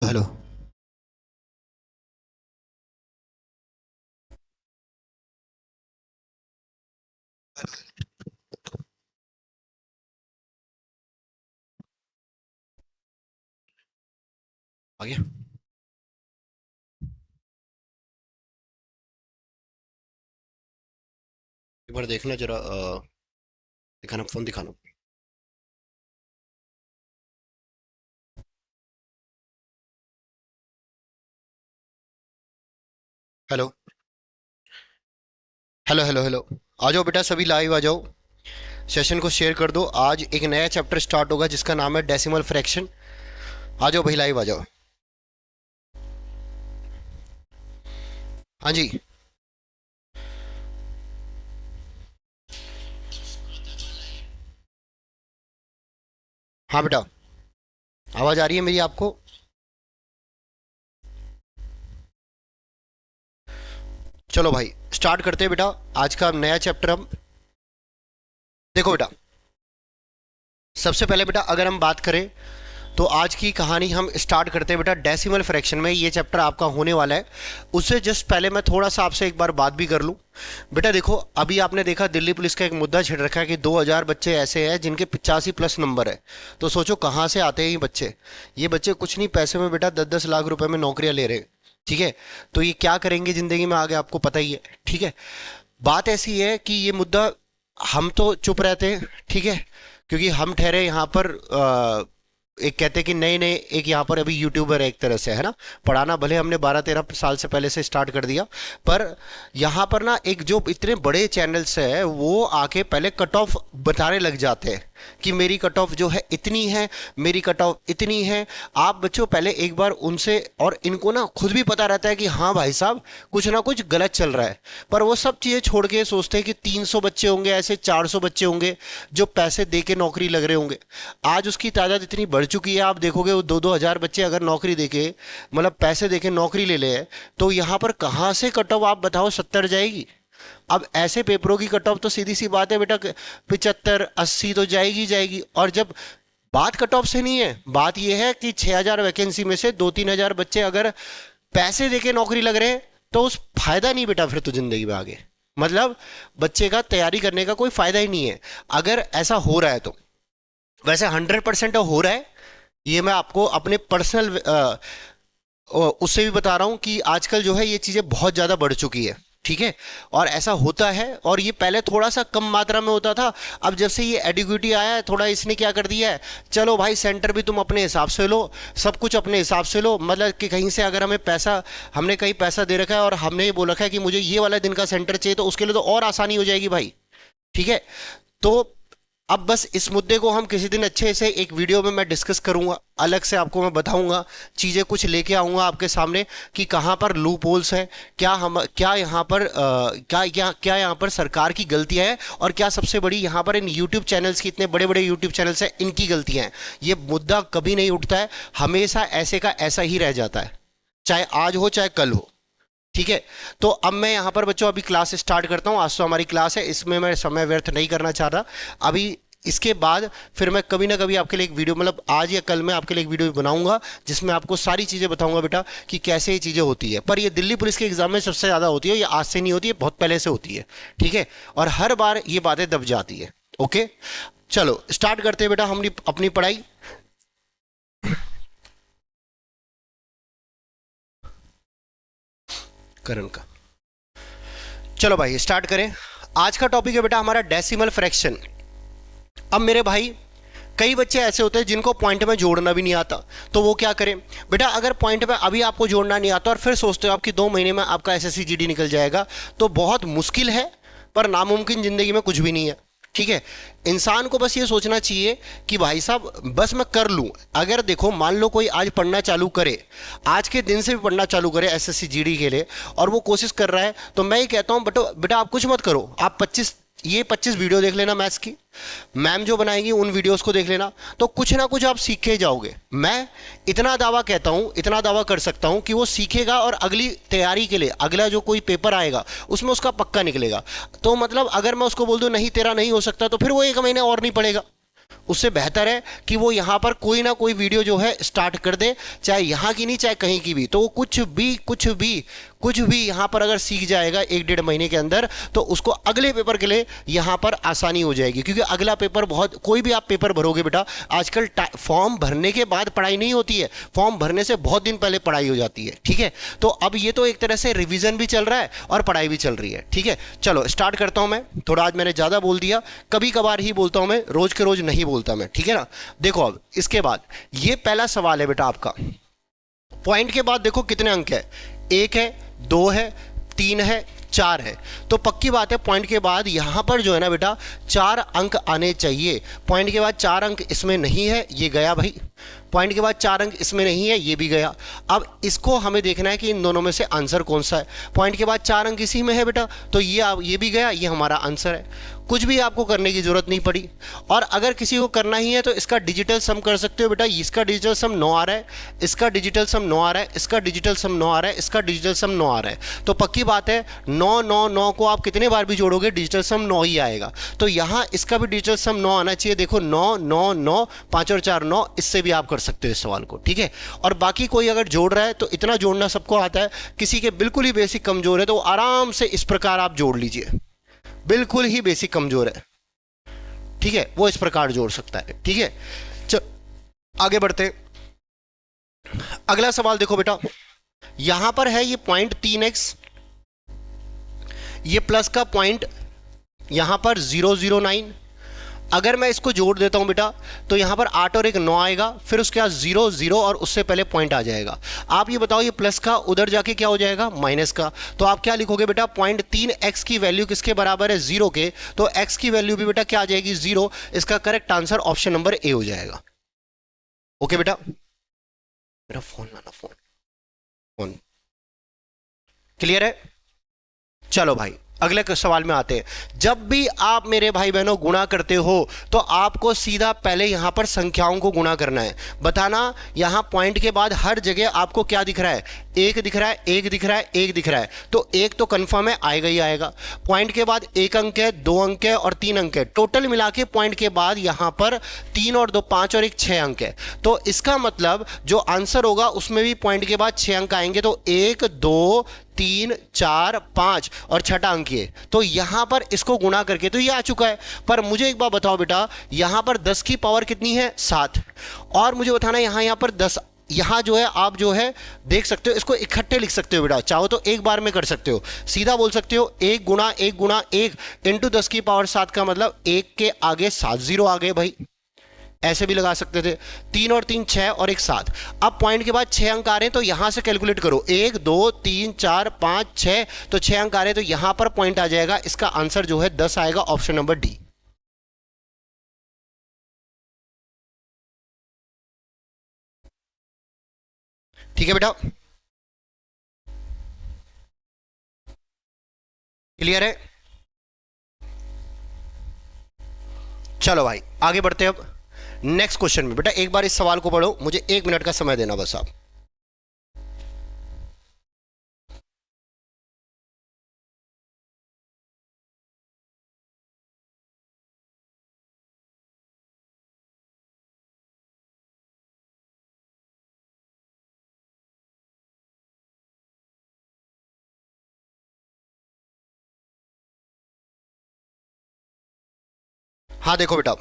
Hello. आ गया। एक बार देखना जरा, दिखाना, फोन दिखाना। Hello hello hello hello. आ जाओ बेटा, सभी लाइव आ जाओ। सेशन को शेयर कर दो। आज एक नया चैप्टर स्टार्ट होगा जिसका नाम है डेसिमल फ्रैक्शन। आ जाओ भाई, लाइव आ जाओ। हाँ जी। हाँ बेटा, आवाज आ रही है मेरी आपको? चलो भाई, स्टार्ट करते हैं बेटा। आज का नया चैप्टर हम देखो बेटा। सबसे पहले बेटा, अगर हम बात करें तो आज की कहानी हम स्टार्ट करते हैं बेटा डेसिमल फ्रैक्शन में। ये चैप्टर आपका होने वाला है। उससे जस्ट पहले मैं थोड़ा सा आपसे एक बार बात भी कर लूं। बेटा देखो, अभी आपने देखा दिल्ली पुलिस का एक मुद्दा छिड़ रखा है कि 2000 बच्चे ऐसे हैं जिनके 85 प्लस नंबर है। तो सोचो कहाँ से आते हैं ये बच्चे। ये बच्चे कुछ नहीं, पैसे में बेटा 10-10 लाख रुपए में नौकरियां ले रहे हैं। ठीक है। तो ये क्या करेंगे जिंदगी में आगे, आपको पता ही है। ठीक है। बात ऐसी है कि ये मुद्दा, हम तो चुप रहते हैं। ठीक है। क्योंकि हम ठहरे यहाँ पर एक कहते हैं कि नए नए एक यहाँ पर अभी यूट्यूबर है, एक तरह से है ना। पढ़ाना भले हमने 12-13 साल से पहले से स्टार्ट कर दिया, पर यहाँ पर ना एक जो इतने बड़े चैनल्स है वो आके पहले कट ऑफ बताने लग जाते हैं कि मेरी कट ऑफ जो है इतनी है, मेरी कट ऑफ इतनी है। आप बच्चों पहले एक बार उनसे, और इनको ना खुद भी पता रहता है कि हाँ भाई साहब कुछ ना कुछ गलत चल रहा है, पर वो सब चीज़ें छोड़ के सोचते हैं कि 300 बच्चे होंगे, ऐसे 400 बच्चे होंगे जो पैसे दे के नौकरी लग रहे होंगे। आज उसकी तादाद इतनी बढ़ चुकी है, आप देखोगे वो 2-2 हज़ार बच्चे अगर नौकरी देके, मतलब पैसे देके नौकरी ले ले, तो यहाँ पर कहाँ से कट ऑफ आप बताओ 70 जाएगी। अब ऐसे पेपरों की कट ऑफ तो सीधी सी बात है बेटा, 75-80 तो जाएगी जाएगी। और जब बात कट ऑफ से नहीं है, बात यह है कि 6,000 वैकेंसी में से 2-3 हज़ार बच्चे अगर पैसे देके नौकरी लग रहे हैं, तो उस फायदा नहीं बेटा फिर तो जिंदगी में आगे। मतलब बच्चे का तैयारी करने का कोई फायदा ही नहीं है अगर ऐसा हो रहा है तो। वैसे 100% हो रहा है, ये मैं आपको अपने पर्सनल उससे भी बता रहा हूँ कि आजकल जो है ये चीज़ें बहुत ज़्यादा बढ़ चुकी है। ठीक है। और ऐसा होता है, और ये पहले थोड़ा सा कम मात्रा में होता था। अब जब से ये एडिक्विटी आया है, थोड़ा इसने क्या कर दिया है, चलो भाई सेंटर भी तुम अपने हिसाब से लो, सब कुछ अपने हिसाब से लो। मतलब कि कहीं से अगर हमें पैसा, हमने कहीं पैसा दे रखा है और हमने ये बोल रखा है कि मुझे ये वाला दिन का सेंटर चाहिए, तो उसके लिए तो और आसानी हो जाएगी भाई। ठीक है। तो अब बस इस मुद्दे को हम किसी दिन अच्छे से एक वीडियो में मैं डिस्कस करूंगा, अलग से आपको मैं बताऊंगा, चीज़ें कुछ लेके आऊंगा आपके सामने कि कहाँ पर लूप होल्स है, क्या हम क्या यहाँ पर क्या क्या क्या यहाँ पर सरकार की गलतियाँ हैं, और क्या सबसे बड़ी यहाँ पर इन यूट्यूब चैनल्स की, इतने बड़े बड़े यूट्यूब चैनल्स हैं, इनकी गलतियाँ हैं। ये मुद्दा कभी नहीं उठता है, हमेशा ऐसे का ऐसा ही रह जाता है, चाहे आज हो चाहे कल हो। ठीक है। तो अब मैं यहाँ पर बच्चों अभी क्लास स्टार्ट करता हूँ। आज तो हमारी क्लास है, इसमें मैं समय व्यर्थ नहीं करना चाह रहा अभी। इसके बाद फिर मैं कभी ना कभी आपके लिए एक वीडियो, मतलब आज या कल मैं आपके लिए एक वीडियो बनाऊंगा जिसमें आपको सारी चीज़ें बताऊंगा बेटा कि कैसे ये चीज़ें होती है। पर ये दिल्ली पुलिस के एग्जाम में सबसे ज़्यादा होती है, ये आज से नहीं होती है, बहुत पहले से होती है। ठीक है। और हर बार ये बातें दब जाती है। ओके। चलो स्टार्ट करते हैं बेटा हम अपनी पढ़ाई। करण का। चलो भाई स्टार्ट करें। आज का टॉपिक है बेटा हमारा डेसिमल फ्रैक्शन। अब मेरे भाई, कई बच्चे ऐसे होते हैं जिनको पॉइंट में जोड़ना भी नहीं आता। तो वो क्या करें बेटा, अगर पॉइंट में अभी आपको जोड़ना नहीं आता और फिर सोचते हो आपकी 2 महीने में आपका एसएससी जीडी निकल जाएगा, तो बहुत मुश्किल है, पर नामुमकिन जिंदगी में कुछ भी नहीं है। ठीक है। इंसान को बस ये सोचना चाहिए कि भाई साहब बस मैं कर लूं। अगर देखो मान लो कोई आज पढ़ना चालू करे, आज के दिन से भी पढ़ना चालू करे एसएससी जीडी के लिए, और वो कोशिश कर रहा है, तो मैं ये कहता हूं बेटा बेटा आप कुछ मत करो, आप 25 वीडियो देख लेना मैथ्स की, मैम जो बनाएगी उन वीडियोस को देख लेना, तो कुछ ना कुछ आप सीख के जाओगे। मैं इतना दावा कहता हूं, इतना दावा कर सकता हूं कि वो सीखेगा और अगली तैयारी के लिए, अगला जो कोई पेपर आएगा उसमें उसका पक्का निकलेगा। तो मतलब अगर मैं उसको बोल दूं नहीं तेरा नहीं हो सकता, तो फिर वो 1 महीने और नहीं पढ़ेगा। उससे बेहतर है कि वो यहाँ पर कोई ना कोई वीडियो जो है स्टार्ट कर दे, चाहे यहाँ की नहीं चाहे कहीं की भी, तो वो कुछ भी यहाँ पर अगर सीख जाएगा 1-1.5 महीने के अंदर, तो उसको अगले पेपर के लिए यहाँ पर आसानी हो जाएगी। क्योंकि अगला पेपर बहुत, कोई भी आप पेपर भरोगे बेटा, आजकल फॉर्म भरने के बाद पढ़ाई नहीं होती है, फॉर्म भरने से बहुत दिन पहले पढ़ाई हो जाती है। ठीक है, तो अब ये तो एक तरह से रिविजन भी चल रहा है और पढ़ाई भी चल रही है। ठीक है, चलो स्टार्ट करता हूं मैं। थोड़ा आज मैंने ज्यादा बोल दिया, कभी कभार ही बोलता हूं मैं, रोज के रोज नहीं बोलता मैं। ठीक है ना, देखो अब इसके बाद ये पहला सवाल है बेटा आपका। पॉइंट के बाद देखो कितने अंक है, 1 है, 2 है, 3 है, 4 है। तो पक्की बात है पॉइंट के बाद यहां पर जो है ना बेटा 4 अंक आने चाहिए। पॉइंट के बाद 4 अंक इसमें नहीं है, ये गया भाई। पॉइंट के बाद 4 अंक इसमें नहीं है, ये भी गया। अब इसको हमें देखना है कि इन दोनों में से आंसर कौन सा है। पॉइंट के बाद 4 अंक इसी में है बेटा, तो ये भी गया, ये हमारा आंसर है। कुछ भी आपको करने की जरूरत नहीं पड़ी। और अगर किसी को करना ही है तो इसका डिजिटल सम कर सकते हो बेटा। इसका डिजिटल सम 9 आ रहा है, इसका डिजिटल सम 9 आ रहा है, इसका डिजिटल सम 9 आ रहा है, इसका डिजिटल सम 9 आ रहा है। तो पक्की बात है 9 9 9 को आप कितने बार भी जोड़ोगे डिजिटल सम 9 ही आएगा। तो यहां इसका भी डिजिटल सम 9 आना चाहिए। देखो 9 9 9, 5 और 4 9, इससे भी आप कर सकते हो इस सवाल को। ठीक है, और बाकी कोई अगर जोड़ रहा है तो इतना जोड़ना सबको आता है। किसी के बिल्कुल ही बेसिक कमजोर है तो आराम से इस प्रकार आप जोड़ लीजिए। बिल्कुल ही बेसिक कमजोर है, ठीक है, वो इस प्रकार जोड़ सकता है। ठीक है, चल आगे बढ़ते हैं। अगला सवाल देखो बेटा, यहां पर है ये पॉइंट 3x, ये प्लस का पॉइंट यहां पर 009। अगर मैं इसको जोड़ देता हूं बेटा तो यहां पर 8 और 1 9 आएगा, फिर उसके बाद 0 0 और उससे पहले पॉइंट आ जाएगा। आप ये बताओ ये प्लस का उधर जाके क्या हो जाएगा, माइनस का। तो आप क्या लिखोगे बेटा, पॉइंट 3x की वैल्यू किसके बराबर है, 0 के। तो x की वैल्यू भी बेटा क्या आ जाएगी, 0। इसका करेक्ट आंसर ऑप्शन नंबर ए हो जाएगा। ओके बेटा, मेरा फोन लाना, फोन फोन क्लियर है। चलो भाई अगले सवाल में आते हैं। जब भी आप मेरे भाई बहनों गुणा करते हो तो आपको सीधा पहले यहां पर संख्याओं को गुणा करना है। बताना यहां पॉइंट के बाद हर जगह आपको क्या दिख रहा है, 1 दिख रहा है, 1 दिख रहा है, 1 दिख रहा है। तो 1 तो कंफर्म है, आएगा ही आएगा। पॉइंट के बाद 1 अंक है, 2 अंक है और 3 अंक है। टोटल मिला के पॉइंट के बाद यहां पर 3 और 2 5 और 1 6 अंक है। तो इसका मतलब जो आंसर होगा उसमें भी पॉइंट के बाद 6 अंक आएंगे। तो 1 2 3 4 5 और छठा अंक ये। तो यहां पर इसको गुणा करके तो ये आ चुका है। पर मुझे एक बात बताओ बेटा, यहां पर 10 की पावर कितनी है, 7। और मुझे बताना यहां पर 10, यहां जो है आप जो है देख सकते हो, इसको इकट्ठे लिख सकते हो बेटा, चाहो तो एक बार में कर सकते हो। सीधा बोल सकते हो 1 गुणा 1 गुणा 1 इंटू 10 की पावर 7 का मतलब 1 के आगे 7 जीरो आ गए भाई। ऐसे भी लगा सकते थे। 3 और 3 6 और 1 7। अब पॉइंट के बाद 6 अंक आ रहे हैं तो यहां से कैलकुलेट करो, 1 2 3 4 5 6, तो 6 अंक आ रहे हैं तो यहां पर पॉइंट आ जाएगा। इसका आंसर जो है 10 आएगा, ऑप्शन नंबर डी। ठीक है बेटा, क्लियर है। चलो भाई आगे बढ़ते हैं अब नेक्स्ट क्वेश्चन में। बेटा एक बार इस सवाल को पढ़ो, मुझे 1 मिनट का समय देना बस आप। हाँ देखो बेटा,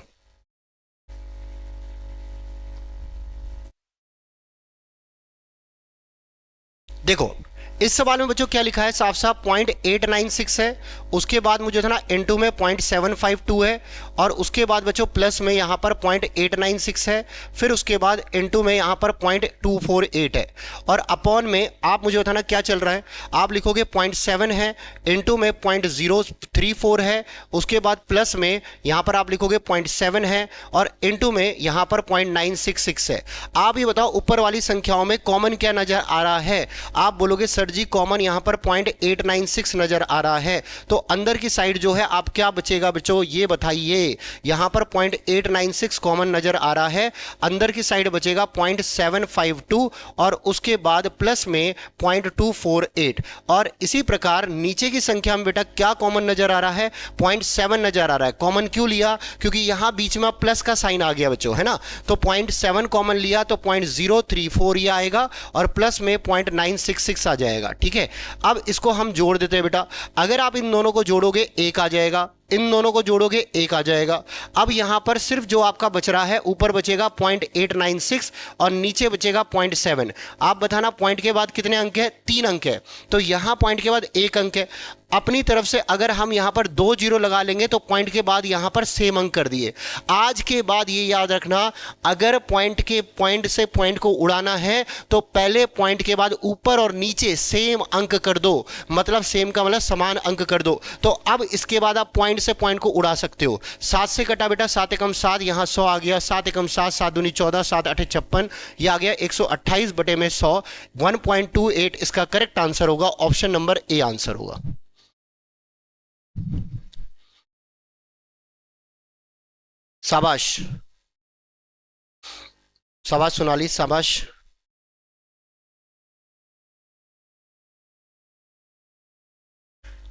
देखो इस सवाल में बच्चों क्या लिखा है, साफ साफ 0.896 है। उसके बाद मुझे था ना इनटू में 0.752 है और उसके बाद बच्चों प्लस में यहां पर 0.896 है। फिर उसके बाद इनटू में यहां पर 0.248 है और अपॉन में आप मुझे बताना क्या चल रहा है। आप लिखोगे 0.7 है, इनटू में 0.034 है, उसके बाद प्लस में यहां पर आप लिखोगे 0.7 है और इनटू में यहां पर 0.966 है। आप ये बताओ ऊपर वाली संख्याओं में कॉमन क्या नजर आ रहा है। आप बोलोगे सर सर जी कॉमन यहाँ पर 0.896 नजर आ रहा है, तो अंदर की साइड जो है आप क्या बचेगा बच्चों ये बताइए। यहाँ पर 0.896 कॉमन नजर आ रहा है, अंदर की साइड बचेगा 0.752 और उसके बाद प्लस में 0.248। और इसी प्रकार नीचे की संख्या में बेटा क्या कॉमन नजर आ रहा है, 0.7 नजर आ रहा है। कॉमन क्यों लिया, क्योंकि यहां बीच में प्लस का साइन आ गया बच्चों, है ना, तो 0.7 कॉमन लिया तो 0.034 ये आएगा और प्लस में 0.966 आ जाएगा। ठीक है, अब इसको हम जोड़ देते हैं बेटा, अगर आप इन दोनों को जोड़ोगे एक आ जाएगा, इन दोनों को जोड़ोगे एक आ जाएगा। अब यहां पर सिर्फ जो आपका बच रहा है, ऊपर बचेगा 0.896 और नीचे बचेगा 0.7। आप बताना पॉइंट के बाद कितने अंक है, 3 अंक है, तो यहां पॉइंट के बाद 1 अंक है। अपनी तरफ से अगर हम यहां पर 2 जीरो लगा लेंगे तो पॉइंट के बाद यहां पर सेम अंक कर दिए। आज के बाद ये याद रखना, अगर पॉइंट से पॉइंट को उड़ाना है तो पहले पॉइंट के बाद ऊपर और नीचे सेम अंक कर दो, मतलब सेम का मतलब समान अंक कर दो। तो अब इसके बाद आप पॉइंट से पॉइंट को उड़ा सकते हो। 7 से कटा बेटा 7 एकम 7, यहां 100 आ गया, 7 एकम 7, 7 दूनी 14, 7 8 56, यह आ गया 128 बटे में 100, 1.28 इसका करेक्ट आंसर होगा, ऑप्शन नंबर ए आंसर होगा। शाबाश, शाबाश सोनाली, शाबाश।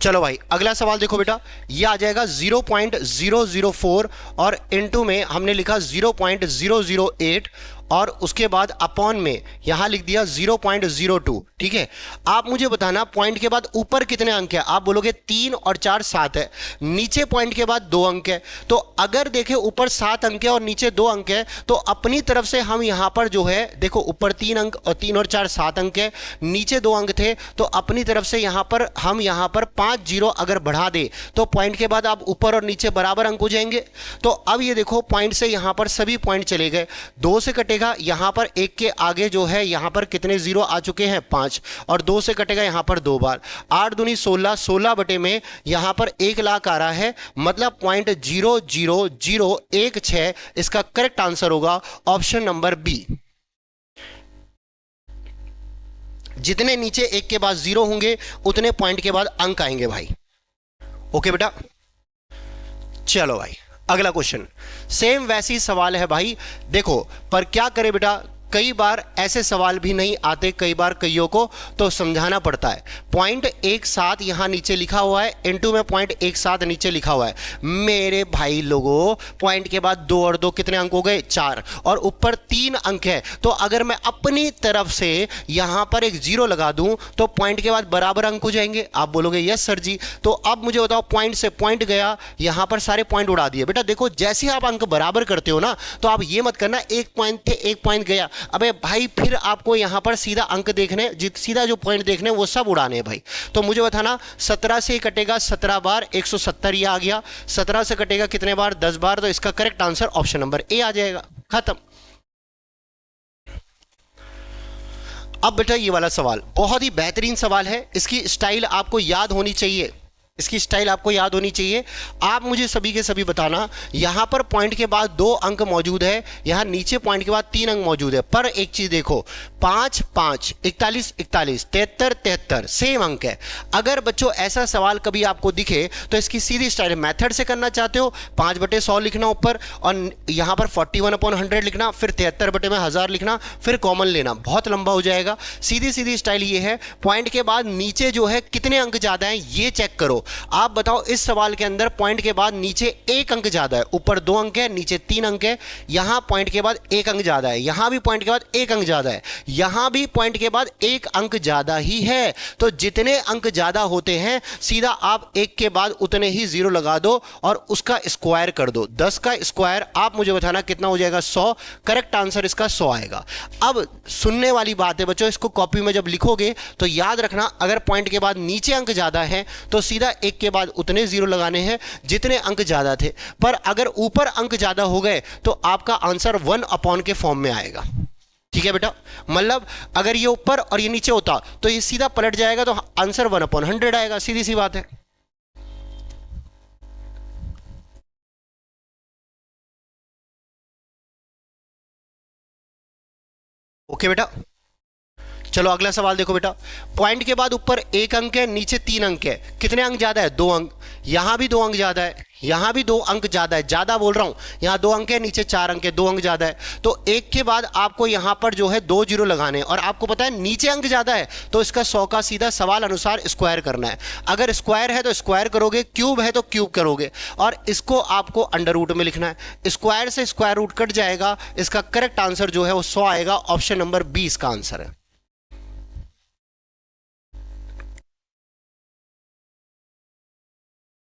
चलो भाई अगला सवाल देखो बेटा, ये आ जाएगा 0.004 और इनटू में हमने लिखा 0.008 और उसके बाद अपॉन में यहां लिख दिया 0.02। ठीक है, आप मुझे बताना पॉइंट के बाद ऊपर कितने अंक है, आप बोलोगे 3 और 4 7 है, नीचे पॉइंट के बाद 2 अंक है। तो अगर देखें ऊपर 7 अंक है और नीचे 2 अंक है, तो अपनी तरफ से हम यहां पर जो है देखो ऊपर 3 अंक और 3 और 4 7 अंक है, नीचे 2 अंक थे, तो अपनी तरफ से यहां पर हम यहां पर 5 जीरो अगर बढ़ा दे तो पॉइंट के बाद आप ऊपर और नीचे बराबर अंक हो जाएंगे। तो अब ये देखो पॉइंट से यहां पर सभी पॉइंट चले गए, 2 से कटेगा यहां पर 1 के आगे जो है यहां पर कितने जीरो आ चुके हैं 5, और 2 से कटेगा यहां पर 2 बार, 8 दूनी 16, 16 बटे में यहां पर 1 लाख आ रहा है, मतलब 0.00016 इसका करेक्ट आंसर होगा ऑप्शन नंबर बी। जितने नीचे 1 के बाद 0 होंगे उतने पॉइंट के बाद अंक आएंगे भाई। ओके बेटा, चलो भाई अगला क्वेश्चन सेम वैसी ही सवाल है भाई, देखो पर क्या करें बेटा, कई बार ऐसे सवाल भी नहीं आते, कई बार कईयों को तो समझाना पड़ता है। 0.17 यहां नीचे लिखा हुआ है, इनटू में 0.17 नीचे लिखा हुआ है। मेरे भाई लोगों पॉइंट के बाद 2 और 2 कितने अंक हो गए 4, और ऊपर 3 अंक है, तो अगर मैं अपनी तरफ से यहां पर एक 0 लगा दूं तो पॉइंट के बाद बराबर अंक हो जाएंगे। आप बोलोगे यस सर जी, तो अब मुझे बताओ पॉइंट से पॉइंट गया, यहां पर सारे पॉइंट उड़ा दिए। बेटा देखो जैसे आप अंक बराबर करते हो ना, तो आप ये मत करना 1 पॉइंट थे 1 पॉइंट गया, अबे भाई फिर आपको यहां पर सीधा अंक देखने, सीधा जो पॉइंट देखने वो सब उड़ाने हैं भाई। तो मुझे बताना 17 से कटेगा 17 बार 170, ये आ गया, 17 से कटेगा कितने बार 10 बार, तो इसका correct answer option number A आ जाएगा, खत्म। अब बेटा ये वाला सवाल बहुत ही बेहतरीन सवाल है, इसकी स्टाइल आपको याद होनी चाहिए, इसकी स्टाइल आपको याद होनी चाहिए। आप मुझे सभी के सभी बताना, यहां पर पॉइंट के बाद 2 अंक मौजूद है, यहां नीचे पॉइंट के बाद 3 अंक मौजूद है, पर एक चीज देखो 5 5 41 41 73 73 सेम अंक है। अगर बच्चों ऐसा सवाल कभी आपको दिखे तो इसकी सीधी स्टाइल मेथड से करना चाहते हो 5/100 लिखना ऊपर, और यहां पर 41/100 लिखना, फिर 73 बटे में 1000 लिखना, फिर कॉमन लेना, बहुत लंबा हो जाएगा। सीधी सीधी स्टाइल ये है, पॉइंट के बाद नीचे जो है कितने अंक ज्यादा है ये चेक करो। आप बताओ इस सवाल के अंदर पॉइंट के बाद नीचे 1 अंक ज्यादा है, ऊपर 2 अंक है, नीचे 3 अंक है, यहां पॉइंट के बाद 1 अंक ज्यादा है, यहां भी पॉइंट के बाद 1 अंक ज्यादा है, यहां भी पॉइंट के बाद 1 अंक ज्यादा ही है। तो जितने अंक ज्यादा होते हैं सीधा आप 1 के बाद उतने ही 0 लगा दो और उसका स्क्वायर कर दो। 10 का स्क्वायर आप मुझे बताना कितना हो जाएगा 100, करेक्ट आंसर इसका 100 आएगा। अब सुनने वाली बात है बच्चों, इसको कॉपी में जब लिखोगे तो याद रखना, अगर पॉइंट के बाद नीचे अंक ज्यादा है तो सीधा 1 के बाद उतने 0 लगाने हैं जितने अंक ज्यादा थे, पर अगर ऊपर अंक ज्यादा हो गए तो आपका आंसर 1 अपॉन के फॉर्म में आएगा। ठीक है बेटा, मतलब अगर ये ऊपर और ये नीचे होता तो ये सीधा पलट जाएगा, तो आंसर 1/100 आएगा, सीधी सी बात है। ओके बेटा, चलो अगला सवाल देखो बेटा, पॉइंट के बाद ऊपर एक अंक है, नीचे 3 अंक है, कितने अंक ज्यादा है? 2 अंक। यहां भी 2 अंक ज्यादा है, यहां भी 2 अंक ज्यादा है, ज्यादा बोल रहा हूं, यहां 2 अंक है, नीचे 4 अंक है, 2 अंक ज्यादा है। तो एक के बाद आपको यहां पर जो है 2 जीरो लगाने हैं, और आपको पता है नीचे अंक ज्यादा है तो इसका 100 का सीधा सवाल अनुसार स्क्वायर करना है। अगर स्क्वायर है तो स्क्वायर करोगे, क्यूब है तो क्यूब करोगे, और इसको आपको अंडर रूट में लिखना है। स्क्वायर से स्क्वायर रूट कट जाएगा, इसका करेक्ट आंसर जो है वो 100 आएगा। ऑप्शन नंबर 20 का आंसर है।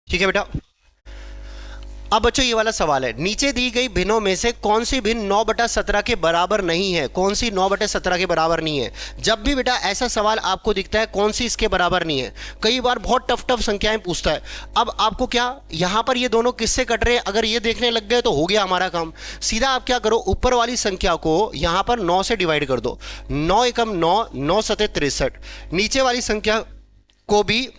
ठीक है बेटा। अब बच्चों ये वाला सवाल है, नीचे दी गई भिन्नों में से कौन सी भिन्न 9/17 के बराबर नहीं है? कौन सी 9/17 के बराबर नहीं है? जब भी बेटा ऐसा सवाल आपको दिखता है कौन सी इसके बराबर नहीं है, कई बार बहुत टफ टफ संख्याएं पूछता है। अब आपको क्या, यहां पर ये दोनों किससे कट रहे हैं, अगर ये देखने लग गए तो हो गया हमारा काम। सीधा आप क्या करो, ऊपर वाली संख्या को यहां पर 9 से डिवाइड कर दो, 9 एकम 9, 9 सते 63। नीचे वाली संख्या को भी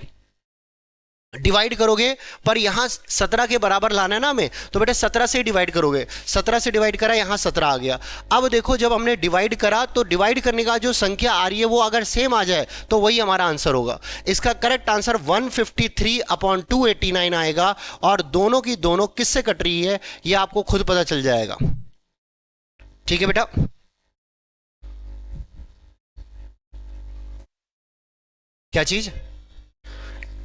डिवाइड करोगे, पर यहां 17 के बराबर लाना है ना हमें, तो बेटा 17 से डिवाइड करोगे, 17 से डिवाइड करा, यहां 17 आ गया। अब देखो जब हमने डिवाइड करा तो डिवाइड करने का जो संख्या आ रही है वो अगर सेम आ जाए तो वही हमारा आंसर होगा। इसका करेक्ट आंसर 153/289 आएगा, और दोनों की दोनों किससे कट रही है ये आपको खुद पता चल जाएगा। ठीक है बेटा। क्या चीज?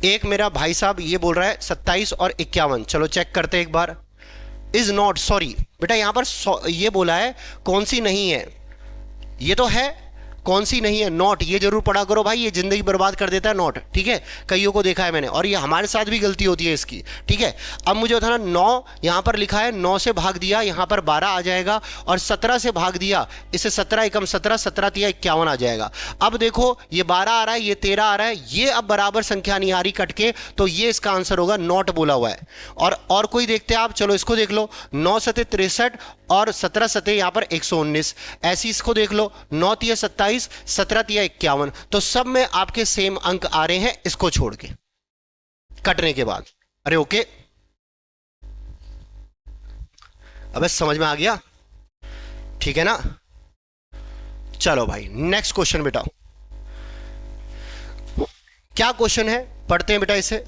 एक मेरा भाई साहब ये बोल रहा है 27 और 51, चलो चेक करते हैं एक बार। इज नॉट, सॉरी बेटा, यहां पर ये बोला है कौन सी नहीं है, ये तो है, कौन सी नहीं है? नॉट, ये जरूर पढ़ा करो भाई, ये जिंदगी बर्बाद कर देता है नॉट। ठीक है, कईयों को देखा है मैंने, और ये हमारे साथ भी गलती होती है इसकी। ठीक है, अब मुझे बताना, 9 यहां पर लिखा है, 9 से भाग दिया, यहां पर 12 आ जाएगा, और 17 से भाग दिया, इसे 17 एकम 17, 17 तिया 51 आ जाएगा। अब देखो ये 12 आ रहा है, ये 13 आ रहा है, ये अब बराबर संख्या नहीं आ रही कट के, तो ये इसका आंसर होगा, नॉट बोला हुआ है। और कोई देखते हैं आप, चलो इसको देख लो, 9 सते 63 और 17 सते यहां पर 119, ऐसी इसको देख लो, 9 तिया 27, 17 तिया 51, तो सब में आपके सेम अंक आ रहे हैं इसको छोड़ के कटने के बाद। अरे ओके, अब समझ में आ गया? ठीक है ना। चलो भाई नेक्स्ट क्वेश्चन बेटा, क्या क्वेश्चन है पढ़ते हैं बेटा इसे।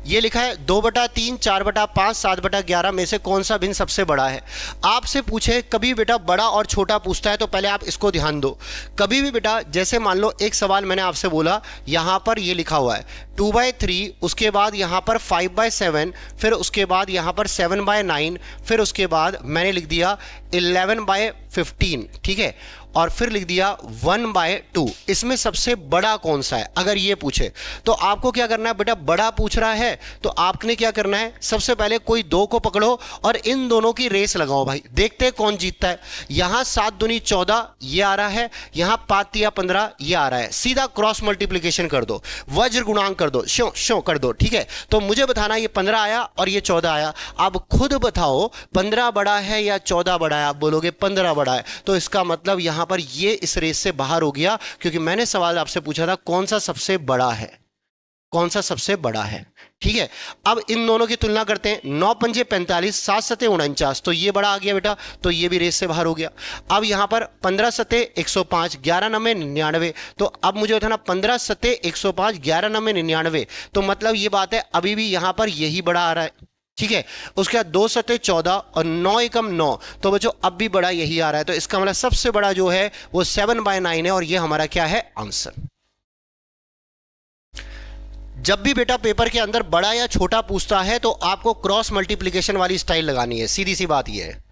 ये लिखा है 2/3, 4/5, 7/11 में से कौन सा भिन्न सबसे बड़ा है? आपसे पूछे, कभी बेटा बड़ा और छोटा पूछता है तो पहले आप इसको ध्यान दो। कभी भी बेटा, जैसे मान लो एक सवाल मैंने आपसे बोला, यहां पर ये लिखा हुआ है 2/3, उसके बाद यहां पर 5/7, फिर उसके बाद यहां पर 7/9, फिर उसके बाद मैंने लिख दिया 11/15, ठीक है, और फिर लिख दिया 1/2। इसमें सबसे बड़ा कौन सा है अगर ये पूछे, तो आपको क्या करना है बेटा, बड़ा पूछ रहा है तो आपने क्या करना है, सबसे पहले कोई दो को पकड़ो और इन दोनों की रेस लगाओ भाई, देखते हैं कौन जीतता है। यहां 7 दूनी 14 ये आ रहा है, यहां 5 तिया 15 ये आ रहा है, सीधा क्रॉस मल्टीप्लीकेशन कर दो, वज्र गुणांक कर दो, शो शो कर दो। ठीक है, तो मुझे बताना ये 15 आया और ये 14 आया, अब खुद बताओ 15 बड़ा है या 14 बड़ा है? आप बोलोगे 15 बड़ा है, तो इसका मतलब यहां पर ये इस रेस से बाहर हो गया, क्योंकि मैंने सवाल आपसे पूछा था कौन सा सबसे बड़ा है, कौन सा सबसे बड़ा है। ठीक है, अब इन दोनों की तुलना करते हैं, 9 पंजे 45, 7 सते 49, तो ये बड़ा आ गया बेटा, तो ये भी रेस से बाहर हो गया। अब यहां पर 15 सते 105, 11 नंबे 99, तो अब मुझे बताना 15 सते 105, 11 नंबे 99, तो मतलब ये बात है अभी भी यहां पर यही बड़ा आ रहा है। ठीक है, उसके बाद 2 सते 14 और 9 एकम 9, तो बच्चों अब भी बड़ा यही आ रहा है, तो इसका मतलब सबसे बड़ा जो है वो 7/9 है, और ये हमारा क्या है, आंसर। जब भी बेटा पेपर के अंदर बड़ा या छोटा पूछता है तो आपको क्रॉस मल्टीप्लिकेशन वाली स्टाइल लगानी है, सीधी सी बात ये है।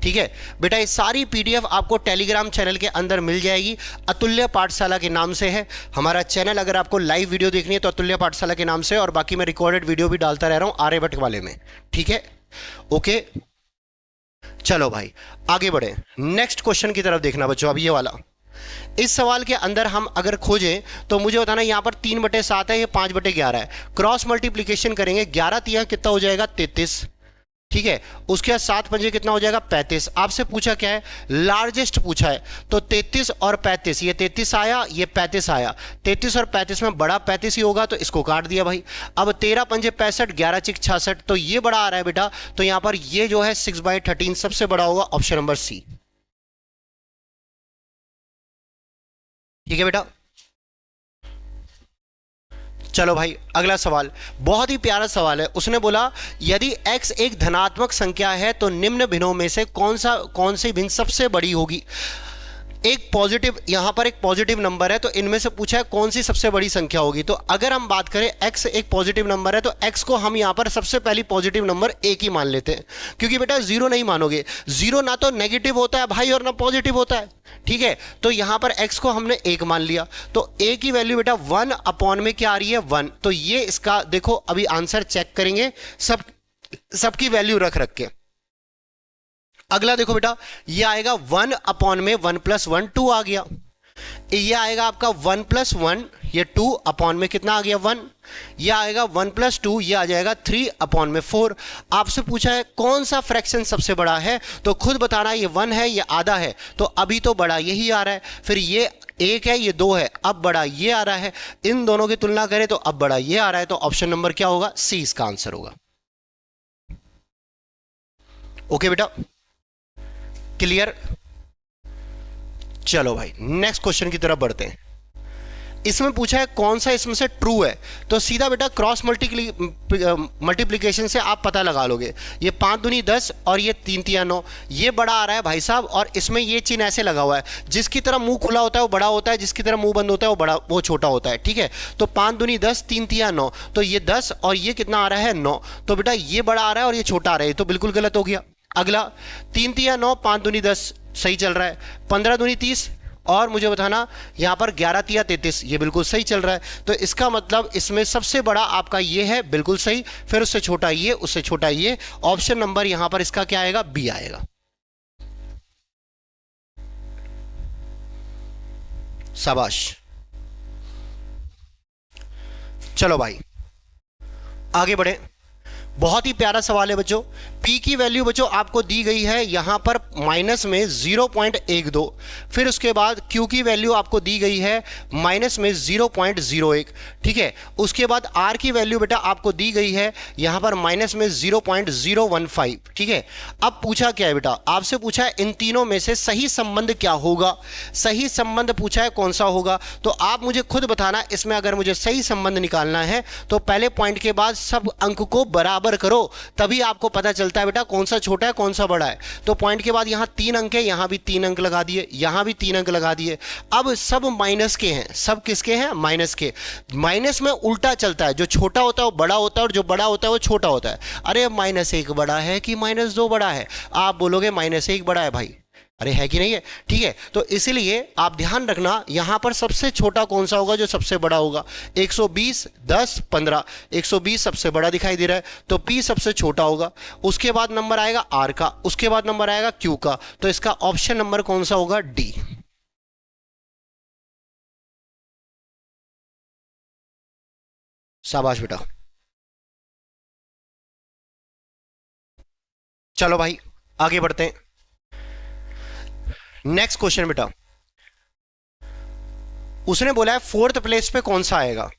ठीक है बेटा, ये सारी पीडीएफ आपको टेलीग्राम चैनल के अंदर मिल जाएगी, अतुल्य पाठशाला के नाम से है हमारा चैनल। अगर आपको लाइव वीडियो देखनी है तो अतुल्य पाठशाला के नाम से, और बाकी मैं रिकॉर्डेड वीडियो भी डालता रह रहा हूं आर्यभट्ट वाले में। ठीक है, ओके, चलो भाई आगे बढ़े, नेक्स्ट क्वेश्चन की तरफ देखना बच्चों। अब ये वाला, इस सवाल के अंदर हम अगर खोजें तो मुझे बताना, यहां पर 3/7 है, ये 5/11 है, क्रॉस मल्टीप्लिकेशन करेंगे, 11 तिया कितना हो जाएगा, 33। ठीक है, उसके बाद 7 पंजे कितना हो जाएगा, 35। आपसे पूछा क्या है, लार्जेस्ट पूछा है, तो 33 और 35, ये 33 आया, ये 35 आया, 33 और 35 में बड़ा 35 ही होगा, तो इसको काट दिया भाई। अब 13 पंजे 65, 11 चिक 66, तो ये बड़ा आ रहा है बेटा, तो यहां पर ये जो है 6/13 सबसे बड़ा होगा, ऑप्शन नंबर सी। ठीक है बेटा। चलो भाई अगला सवाल, बहुत ही प्यारा सवाल है। उसने बोला यदि x एक धनात्मक संख्या है तो निम्न भिन्नों में से कौन सी भिन्न सबसे बड़ी होगी। एक पॉजिटिव, यहां पर एक पॉजिटिव नंबर है तो इनमें से पूछा है कौन सी सबसे बड़ी संख्या होगी। तो अगर हम बात करें x एक पॉजिटिव नंबर है तो x को हम यहां पर सबसे पहली पॉजिटिव नंबर एक ही मान लेते हैं, क्योंकि बेटा जीरो नहीं मानोगे, जीरो ना तो नेगेटिव होता है भाई और ना पॉजिटिव होता है। ठीक है, तो यहां पर x को हमने एक मान लिया, तो a की वैल्यू बेटा 1 में क्या आ रही है 1। तो ये इसका देखो, अभी आंसर चेक करेंगे सबकी वैल्यू रख रख के। अगला देखो बेटा, ये आएगा 1/1 2 आ गया। ये आएगा आपका 1+1, ये 2 में कितना आ गया 1। ये आएगा 1+2, ये आ जाएगा 3/4। आपसे पूछा है कौन सा फ्रैक्शन सबसे बड़ा है, तो खुद बताना ये 1 है ये आधा है, तो अभी तो बड़ा यही आ रहा है, फिर ये 1 है ये 2 है, अब बड़ा ये आ रहा है, इन दोनों की तुलना करें तो अब बड़ा ये आ रहा है। तो ऑप्शन नंबर क्या होगा, सी इसका आंसर होगा। ओके बेटा, क्लियर। चलो भाई नेक्स्ट क्वेश्चन की तरफ बढ़ते हैं। इसमें पूछा है कौन सा इसमें से ट्रू है, तो सीधा बेटा क्रॉस मल्टीप्लीकेशन से आप पता लगा लोगे। ये 5 दूनी 10 और ये 3 तिया 9, ये बड़ा आ रहा है भाई साहब, और इसमें ये चिन्ह ऐसे लगा हुआ है, जिसकी तरह मुंह खुला होता है वो बड़ा होता है, जिसकी तरह मुंह बंद होता है वो छोटा होता है। ठीक है, तो 5 दूनी 10 3 तिया 9, तो ये 10 और ये कितना आ रहा है 9, तो बेटा ये बड़ा आ रहा है और ये छोटा आ रहा है, तो बिल्कुल गलत हो गया। अगला 3 तिया 9 5 दूनी 10 सही चल रहा है, 15 दूनी 30 और मुझे बताना यहां पर 11 तिया 33, ये बिल्कुल सही चल रहा है। तो इसका मतलब इसमें सबसे बड़ा आपका ये है, बिल्कुल सही, फिर उससे छोटा ये, उससे छोटा ये। ऑप्शन नंबर यहां पर इसका क्या आएगा, बी आएगा। शाबाश। चलो भाई आगे बढ़े। बहुत ही प्यारा सवाल है बच्चों। P की वैल्यू बच्चों आपको दी गई है यहां पर माइनस में 0.12, फिर उसके बाद Q की वैल्यू आपको दी गई है माइनस में 0.01। ठीक है, उसके बाद R की वैल्यू बेटा आपको दी गई है यहां पर माइनस में 0.015। ठीक है, अब पूछा क्या है बेटा, आपसे पूछा है इन तीनों में से सही संबंध क्या होगा, सही संबंध पूछा है कौन सा होगा। तो आप मुझे खुद बताना, इसमें अगर मुझे सही संबंध निकालना है तो पहले पॉइंट के बाद सब अंक को बराबर करो, तभी आपको पता चलता है बेटा कौन सा छोटा है कौन सा बड़ा है। तो पॉइंट के बाद यहां 3 अंक है, यहां भी 3 अंक लगा दिए, यहां भी 3 अंक लगा दिए। अब सब माइनस के हैं, सब किसके हैं, माइनस के। माइनस में उल्टा चलता है, जो छोटा होता है वो बड़ा होता है और जो बड़ा होता है वो छोटा होता है। अरे -1 बड़ा है कि -2 बड़ा है, आप बोलोगे -1 बड़ा है भाई, अरे है कि नहीं है। ठीक है, तो इसलिए आप ध्यान रखना यहां पर सबसे छोटा कौन सा होगा जो सबसे बड़ा होगा। 120 10 15, 120 सबसे बड़ा दिखाई दे रहा है, तो P सबसे छोटा होगा। उसके बाद नंबर आएगा R का, उसके बाद नंबर आएगा Q का, तो इसका ऑप्शन नंबर कौन सा होगा, D। शाबाश बेटा। चलो भाई आगे बढ़ते हैं। नेक्स्ट क्वेश्चन बेटा, उसने बोला है 4th प्लेस पे कौन सा आएगा।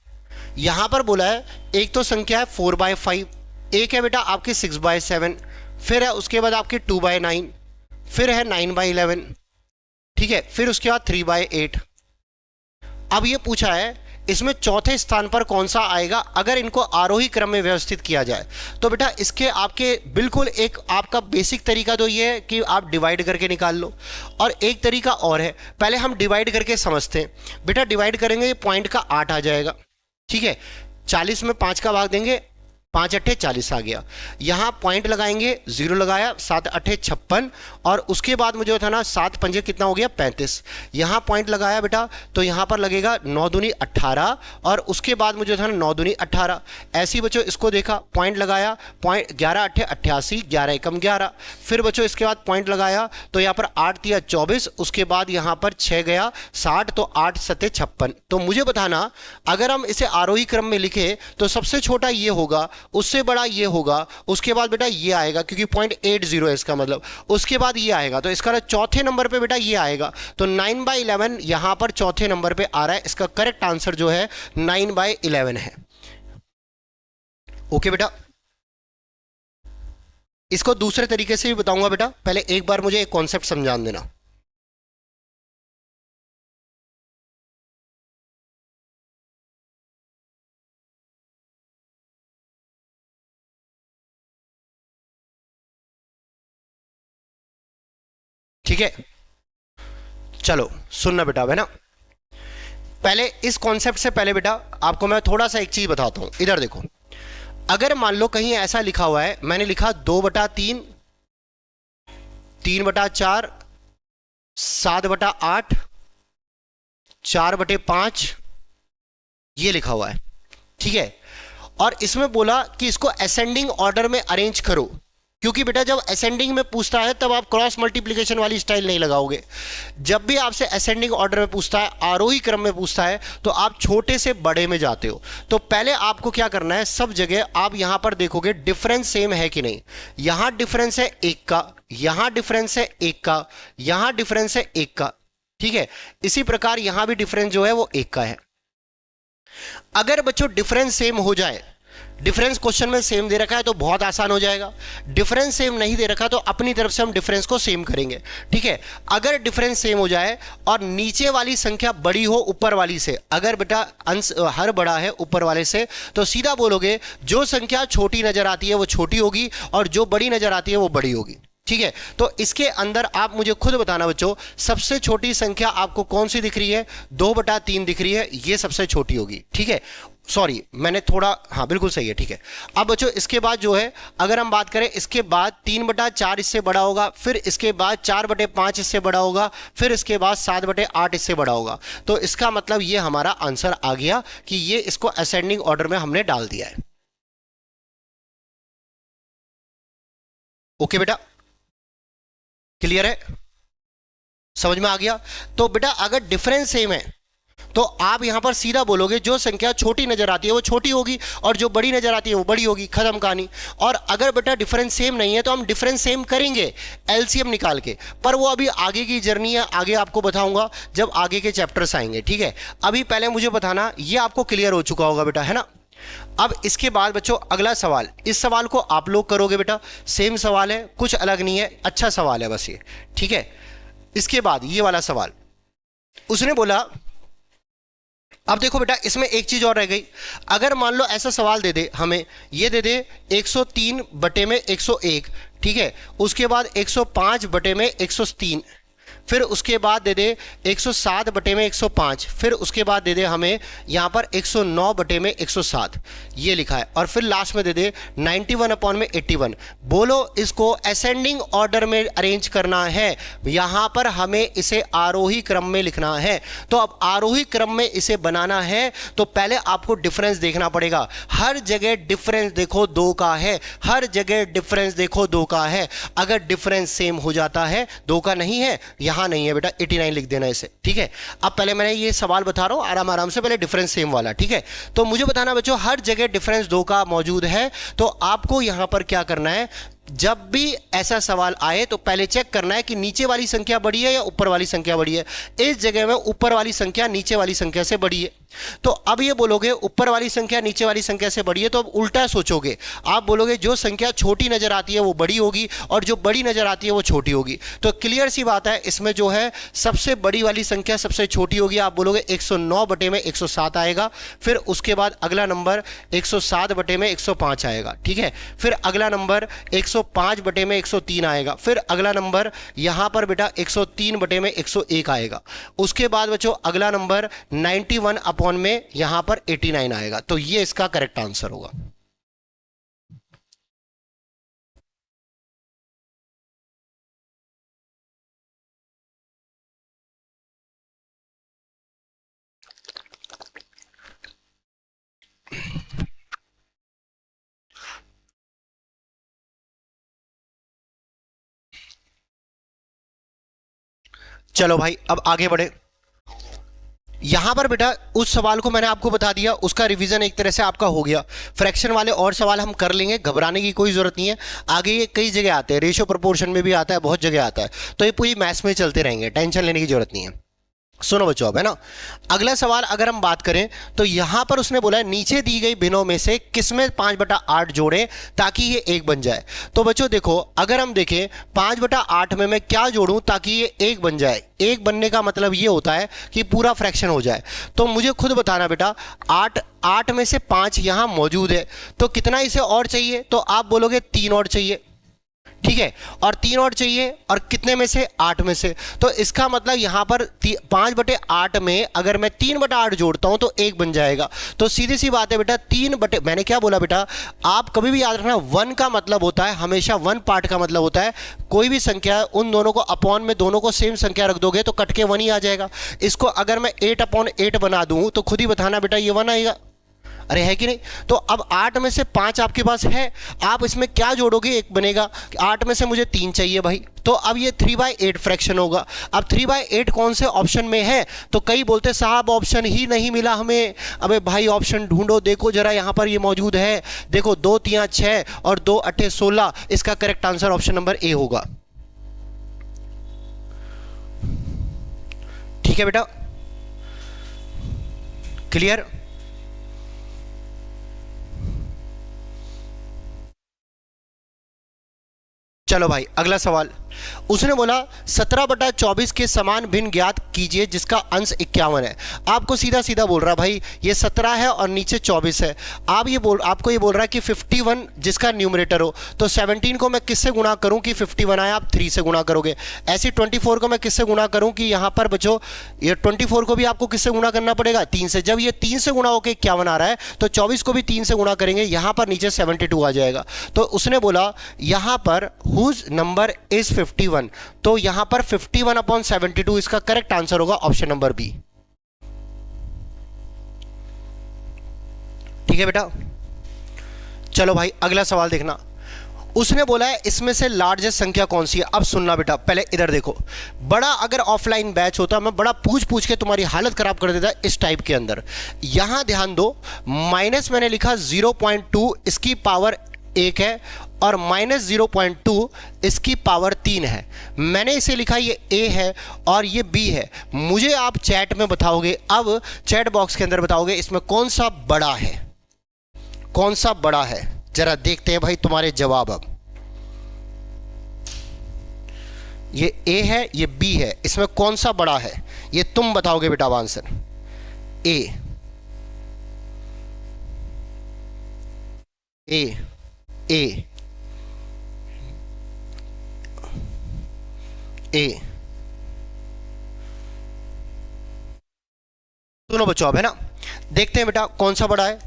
यहां पर बोला है एक तो संख्या है 4/5, एक है बेटा आपकी 6/7, फिर है उसके बाद आपकी 2/9, फिर है 9/11। ठीक है, फिर उसके बाद 3/8। अब ये पूछा है इसमें चौथे स्थान पर कौन सा आएगा अगर इनको आरोही क्रम में व्यवस्थित किया जाए। तो बेटा इसके आपके बिल्कुल एक आपका बेसिक तरीका तो ये है कि आप डिवाइड करके निकाल लो, और एक तरीका और है, पहले हम डिवाइड करके समझते हैं। बेटा डिवाइड करेंगे पॉइंट का 8 आ जाएगा। ठीक है, 40 में 5 का भाग देंगे, 5 अट्ठे 40 आ गया। यहां पॉइंट लगाएंगे, 0 लगाया, 7 अट्ठे 56, और उसके बाद मुझे बताना 7 पंजे कितना हो गया 35। यहां पॉइंट लगाया बेटा तो यहां पर लगेगा 9 दूनी 18, और उसके बाद मुझे बताना 9 दूनी 18। ऐसे ही बच्चों इसको देखा, पॉइंट लगाया, पॉइंट 11 अट्ठे 88, 11 एकम 11। फिर बच्चों इसके बाद पॉइंट लगाया तो यहां पर 8 तिया 24, उसके बाद यहां पर 6 गया 60, तो 8 सत्ते 56। तो मुझे बताना अगर हम इसे आरोही क्रम में लिखे तो सबसे छोटा ये होगा, उससे बड़ा ये होगा, उसके बाद बेटा ये आएगा क्योंकि 0.80 है इसका मतलब, उसके बाद ये आएगा, तो इसका चौथे नंबर पे बेटा ये आएगा। तो 9/11 यहां पर चौथे नंबर पे आ रहा है, इसका करेक्ट आंसर जो है 9/11 है। ओके बेटा, इसको दूसरे तरीके से भी बताऊंगा बेटा, पहले एक बार मुझे एक कॉन्सेप्ट समझान देना। ठीक है, चलो सुनना बेटा, है ना। पहले इस कॉन्सेप्ट से पहले बेटा आपको मैं थोड़ा सा एक चीज बताता हूं। इधर देखो, अगर मान लो कहीं ऐसा लिखा हुआ है, मैंने लिखा 2/3, 3/4, 7/8, 4/5, ये लिखा हुआ है, ठीक है। और इसमें बोला कि इसको असेंडिंग ऑर्डर में अरेंज करो, क्योंकि बेटा जब असेंडिंग में पूछता है तब आप क्रॉस मल्टीप्लिकेशन वाली स्टाइल नहीं लगाओगे। जब भी आपसे असेंडिंग ऑर्डर में पूछता है, आरोही क्रम में पूछता है, तो आप छोटे से बड़े में जाते हो। तो पहले आपको क्या करना है, सब जगह आप यहां पर देखोगे डिफरेंस सेम है कि नहीं। यहां डिफरेंस है 1 का, यहां डिफरेंस है 1 का, यहां डिफरेंस है 1 का, ठीक है। इसी प्रकार यहां भी डिफरेंस जो है वो 1 का है। अगर बच्चों डिफरेंस सेम हो जाए, डिफरेंस क्वेश्चन में सेम दे रखा है तो बहुत आसान हो जाएगा। डिफरेंस सेम नहीं दे रखा तो अपनी तरफ से हम डिफरेंस को सेम करेंगे, ठीक है। अगर डिफरेंस सेम हो जाए और नीचे वाली संख्या बड़ी हो ऊपर वाली से, अगर बेटा अंश हर बड़ा है ऊपर वाले से, तो सीधा बोलोगे जो संख्या छोटी नजर आती है वो छोटी होगी और जो बड़ी नजर आती है वो बड़ी होगी, ठीक है। तो इसके अंदर आप मुझे खुद बताना बच्चों, सबसे छोटी संख्या आपको कौन सी दिख रही है? 2/3 दिख रही है, ये सबसे छोटी होगी, ठीक है। सॉरी मैंने थोड़ा, हाँ बिल्कुल सही है, ठीक है। अब बच्चों इसके बाद जो है, अगर हम बात करें, इसके बाद 3/4 इससे बड़ा होगा, फिर इसके बाद 4/5 इससे बड़ा होगा, फिर इसके बाद 7/8 इससे बड़ा होगा। तो इसका मतलब ये हमारा आंसर आ गया कि ये इसको असेंडिंग ऑर्डर में हमने डाल दिया है। ओके बेटा, क्लियर है, समझ में आ गया। तो बेटा अगर डिफरेंस सेम है तो आप यहां पर सीधा बोलोगे जो संख्या छोटी नजर आती है वो छोटी होगी और जो बड़ी नजर आती है वो बड़ी होगी, खत्म कहानी। और अगर बेटा डिफरेंस सेम नहीं है तो हम डिफरेंस सेम करेंगे एलसीएम निकाल के, पर वो अभी आगे की जर्नी है, आगे आपको बताऊंगा जब आगे के चैप्टर्स आएंगे, ठीक है। अभी पहले मुझे बताना, ये आपको क्लियर हो चुका होगा बेटा, है ना। अब इसके बाद बच्चों अगला सवाल, इस सवाल को आप लोग करोगे बेटा, सेम सवाल है, कुछ अलग नहीं है, अच्छा सवाल है बस ये, ठीक है। इसके बाद ये वाला सवाल उसने बोला, अब देखो बेटा इसमें एक चीज और रह गई। अगर मान लो ऐसा सवाल दे दे हमें, ये दे दे 103/101, ठीक है। उसके बाद 105/103, फिर उसके बाद दे दे 107/105, फिर उसके बाद दे दे हमें यहां पर 109/107 ये लिखा है, और फिर लास्ट में दे दे 91/81। बोलो इसको असेंडिंग ऑर्डर में अरेंज करना है, यहां पर हमें इसे आरोही क्रम में लिखना है। तो अब आरोही क्रम में इसे बनाना है तो पहले आपको डिफरेंस देखना पड़ेगा। हर जगह डिफरेंस देखो 2 का है, हर जगह डिफरेंस देखो 2 का है। अगर डिफरेंस सेम हो जाता है, 2 का नहीं है, यहां नहीं है बेटा, 89 लिख देना इसे, ठीक है। अब पहले मैंने ये सवाल बता रहा हूं आराम आराम से, पहले डिफरेंस सेम वाला, ठीक है। तो मुझे बताना बच्चों हर जगह डिफरेंस 2 का मौजूद है, तो आपको यहां पर क्या करना है, जब भी ऐसा सवाल आए तो पहले चेक करना है कि नीचे वाली संख्या बड़ी है या ऊपर वाली संख्या बड़ी है। इस जगह में ऊपर वाली संख्या नीचे वाली संख्या से बड़ी है, तो अब ये बोलोगे ऊपर वाली संख्या नीचे वाली संख्या से बड़ी है, तो अब उल्टा सोचोगे, आप बोलोगे जो संख्या छोटी नजर आती है वो बड़ी होगी और जो बड़ी नजर आती है वो छोटी होगी। तो क्लियर सी बात है, इसमें जो है सबसे बड़ी वाली संख्या सबसे छोटी होगी, आप बोलोगे 109/107 आएगा। फिर उसके बाद अगला नंबर 107/105 आएगा, ठीक है। फिर अगला नंबर 105/103 आएगा। फिर अगला नंबर यहां पर बेटा 103/101 आएगा। उसके बाद बच्चों अगला नंबर 91 में यहां पर 89 आएगा। तो ये इसका करेक्ट आंसर होगा। चलो भाई अब आगे बढ़े। यहां पर बेटा उस सवाल को मैंने आपको बता दिया, उसका रिवीजन एक तरह से आपका हो गया। फ्रैक्शन वाले और सवाल हम कर लेंगे, घबराने की कोई जरूरत नहीं है। आगे ये कई जगह आते हैं, रेशियो प्रोपोर्शन में भी आता है, बहुत जगह आता है, तो ये पूरी मैथ्स में चलते रहेंगे, टेंशन लेने की जरूरत नहीं है। सुनो बच्चों अब, है ना। अगला सवाल अगर हम बात करें तो यहां पर उसने बोला है नीचे दी गई भिन्नों में से किसमें 5/8 जोड़ें ताकि ये 1 बन जाए। तो बच्चों देखो, अगर हम देखें 5/8 में मैं क्या जोड़ूं ताकि ये 1 बन जाए। 1 बनने का मतलब ये होता है कि पूरा फ्रैक्शन हो जाए। तो मुझे खुद बताना बेटा, 8 में से 5 यहां मौजूद है, तो कितना इसे और चाहिए? तो आप बोलोगे 3 और चाहिए, ठीक है, और 3 और चाहिए, और कितने में से, 8 में से। तो इसका मतलब यहां पर 5/8 में अगर मैं 3/8 जोड़ता हूं तो 1 बन जाएगा। तो सीधी सी बात है बेटा, मैंने क्या बोला बेटा, आप कभी भी याद रखना 1 का मतलब होता है हमेशा 1 पार्ट का मतलब होता है कोई भी संख्या उन दोनों को अपॉन में दोनों को सेम संख्या रख दोगे तो कट के 1 ही आ जाएगा। इसको अगर मैं 8/8 बना दूं तो खुद ही बताना बेटा ये 1 आएगा। अरे है कि नहीं? तो अब 8 में से 5 आपके पास है, आप इसमें क्या जोड़ोगे, 1 बनेगा। 8 में से मुझे 3 चाहिए भाई, तो अब ये 3/8 फ्रैक्शन होगा। अब 3/8 कौन से ऑप्शन में है? तो कई बोलते साहब ऑप्शन ही नहीं मिला हमें। अबे भाई ऑप्शन ढूंढो, देखो जरा यहां पर ये मौजूद है। देखो 2 3 6 और 2 8 16, इसका करेक्ट आंसर ऑप्शन नंबर ए होगा। ठीक है बेटा, क्लियर? चलो भाई अगला सवाल। उसने बोला 17/24 के समान भिन्न ज्ञात कीजिए जिसका अंश 51 है। आपको सीधा सीधा बोल रहा भाई ये 17 है और नीचे 24 है। आपको ये बोल रहा है कि 51 जिसका न्यूमरेटर हो, तो 17 को मैं किससे गुणा करूं कि 51 आए, आप 3 से गुणा करोगे। ऐसे 24 को मैं किससे गुणा करूं कि यहां पर बचो, ये 24 को भी आपको किससे गुणा करना पड़ेगा, 3 से। जब ये 3 से गुणा होकर 51 आ रहा है तो 24 को भी 3 से गुणा करेंगे, यहां पर नीचे 72 आ जाएगा। तो उसने बोला यहां पर हुज नंबर इज 51, तो यहां पर 51/72 इसका करेक्ट आंसर होगा ऑप्शन नंबर बी। ठीक है बेटा, चलो भाई अगला सवाल देखना। उसने बोला है इसमें से लार्जेस्ट संख्या कौन सी है। अब सुनना बेटा, पहले इधर देखो। बड़ा अगर ऑफलाइन बैच होता मैं बड़ा पूछ पूछ के तुम्हारी हालत खराब कर देता इस टाइप के अंदर। यहां ध्यान दो, माइनस मैंने लिखा 0.2 इसकी पावर 1 है, और -0.2 इसकी पावर 3 है। मैंने इसे लिखा ये A है और ये B है। मुझे आप चैट में बताओगे, अब चैट बॉक्स के अंदर बताओगे इसमें कौन सा बड़ा है, कौन सा बड़ा है। जरा देखते हैं भाई तुम्हारे जवाब। अब ये A है ये B है, इसमें कौन सा बड़ा है ये तुम बताओगे बेटा आंसर। A A A ए। दोनों बच्चों अब है ना, देखते हैं बेटा कौन सा बड़ा है।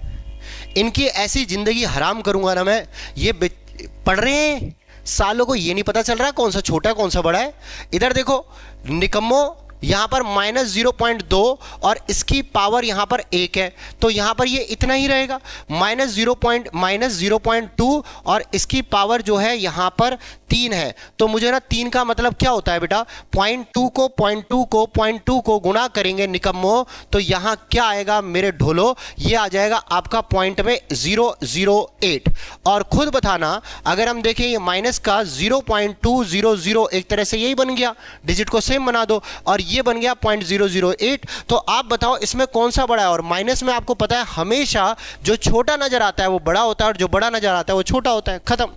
इनकी ऐसी जिंदगी हराम करूंगा ना मैं। ये पढ़ रहे हैं सालों को, ये नहीं पता चल रहा कौन सा छोटा है कौन सा बड़ा है। इधर देखो निकम्मो, यहां पर -0.2 और इसकी पावर यहां पर 1 है, तो यहां पर ये इतना ही रहेगा। -0.2 और इसकी पावर जो है यहां पर 3 है। तो मुझे ना 3 का मतलब क्या होता है बेटा, 0.2 को गुणा करेंगे निकम्मो, तो यहां क्या आएगा मेरे ढोलो, ये आ जाएगा आपका पॉइंट में 008। और खुद बताना, अगर हम देखें ये माइनस का 0.200 एक तरह से यही बन गया, डिजिट को सेम बना दो, और ये बन गया 0.008। तो आप बताओ इसमें कौन सा बड़ा है। और माइनस में आपको पता है हमेशा जो छोटा नजर आता है वो बड़ा होता है और जो बड़ा नजर आता है वो छोटा होता है, खत्म।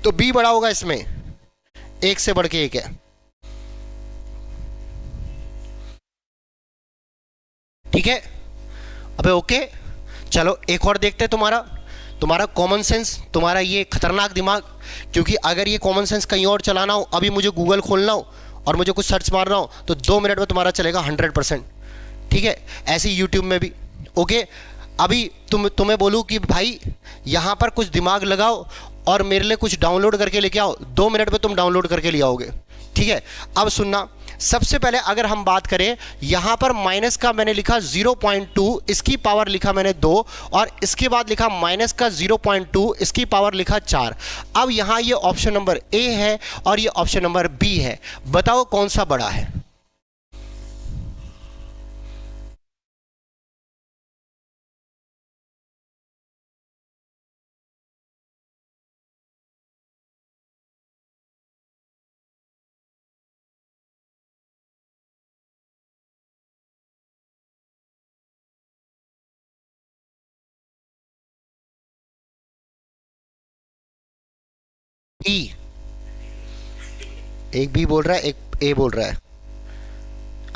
तो बी बड़ा होगा इसमें, एक से बढ़ के एक है। ठीक है, अबे ओके, चलो एक और देखते हैं तुम्हारा कॉमन सेंस, तुम्हारा ये खतरनाक दिमाग। क्योंकि अगर ये कॉमन सेंस कहीं और चलाना हो, अभी मुझे गूगल खोलना हो और मुझे कुछ सर्च मारना हो, तो 2 मिनट में तुम्हारा चलेगा 100%। ठीक है, ऐसे ही यूट्यूब में भी। ओके, अभी तुम्हें बोलूं कि भाई यहां पर कुछ दिमाग लगाओ और मेरे लिए कुछ डाउनलोड करके लेके आओ, 2 मिनट में तुम डाउनलोड करके ले आओगे। ठीक है, अब सुनना, सबसे पहले अगर हम बात करें, यहां पर माइनस का मैंने लिखा 0.2, इसकी पावर लिखा मैंने 2, और इसके बाद लिखा माइनस का 0.2, इसकी पावर लिखा 4। अब यहां ये ऑप्शन नंबर ए है और ये ऑप्शन नंबर बी है। बताओ कौन सा बड़ा है। ई, एक बी बोल रहा है एक ए बोल रहा है।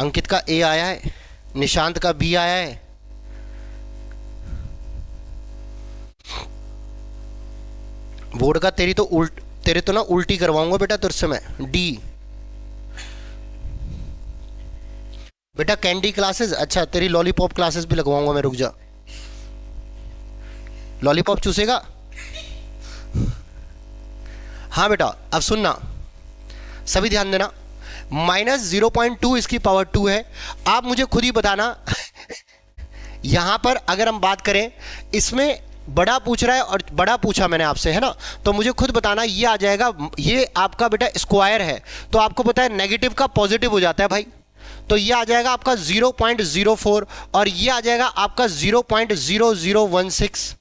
अंकित का ए आया है, निशांत का बी आया है। बोर्ड का तेरे तो ना उल्टी करवाऊंगा बेटा तेरे से मैं। डी बेटा कैंडी क्लासेस, अच्छा तेरी लॉलीपॉप क्लासेस भी लगवाऊंगा मैं, रुक जा। लॉलीपॉप चूसेगा? हाँ बेटा अब सुनना, सभी ध्यान देना। -0.2 इसकी पावर 2 है। आप मुझे खुद ही बताना यहां पर अगर हम बात करें, इसमें बड़ा पूछ रहा है और बड़ा पूछा मैंने आपसे, है ना? तो मुझे खुद बताना, ये आ जाएगा, ये आपका बेटा स्क्वायर है, तो आपको पता है नेगेटिव का पॉजिटिव हो जाता है भाई। तो ये आ जाएगा आपका 0.04 और ये आ जाएगा आपका 0.0016।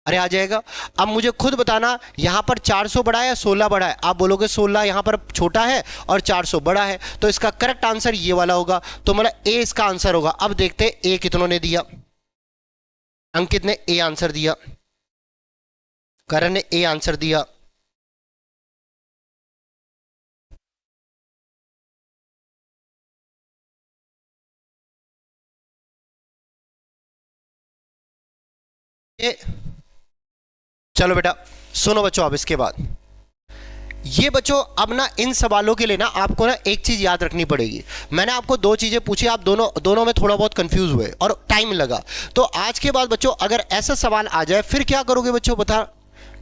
अरे आ जाएगा। अब मुझे खुद बताना यहां पर 400 बड़ा है या 16 बड़ा है? आप बोलोगे 16 यहां पर छोटा है और 400 बड़ा है, तो इसका करेक्ट आंसर ये वाला होगा। तो मतलब ए इसका आंसर होगा। अब देखते ए कितनों ने दिया। अंकित ने ए आंसर दिया, करण ने ए आंसर दिया, ए। चलो बेटा सुनो बच्चों, अब इसके बाद ये बच्चों, अब ना इन सवालों के लिए ना आपको ना एक चीज याद रखनी पड़ेगी। मैंने आपको दो चीजें पूछी, आप दोनों दोनों में थोड़ा बहुत कंफ्यूज हुए और टाइम लगा। तो आज के बाद बच्चों अगर ऐसा सवाल आ जाए फिर क्या करोगे बच्चों, बता?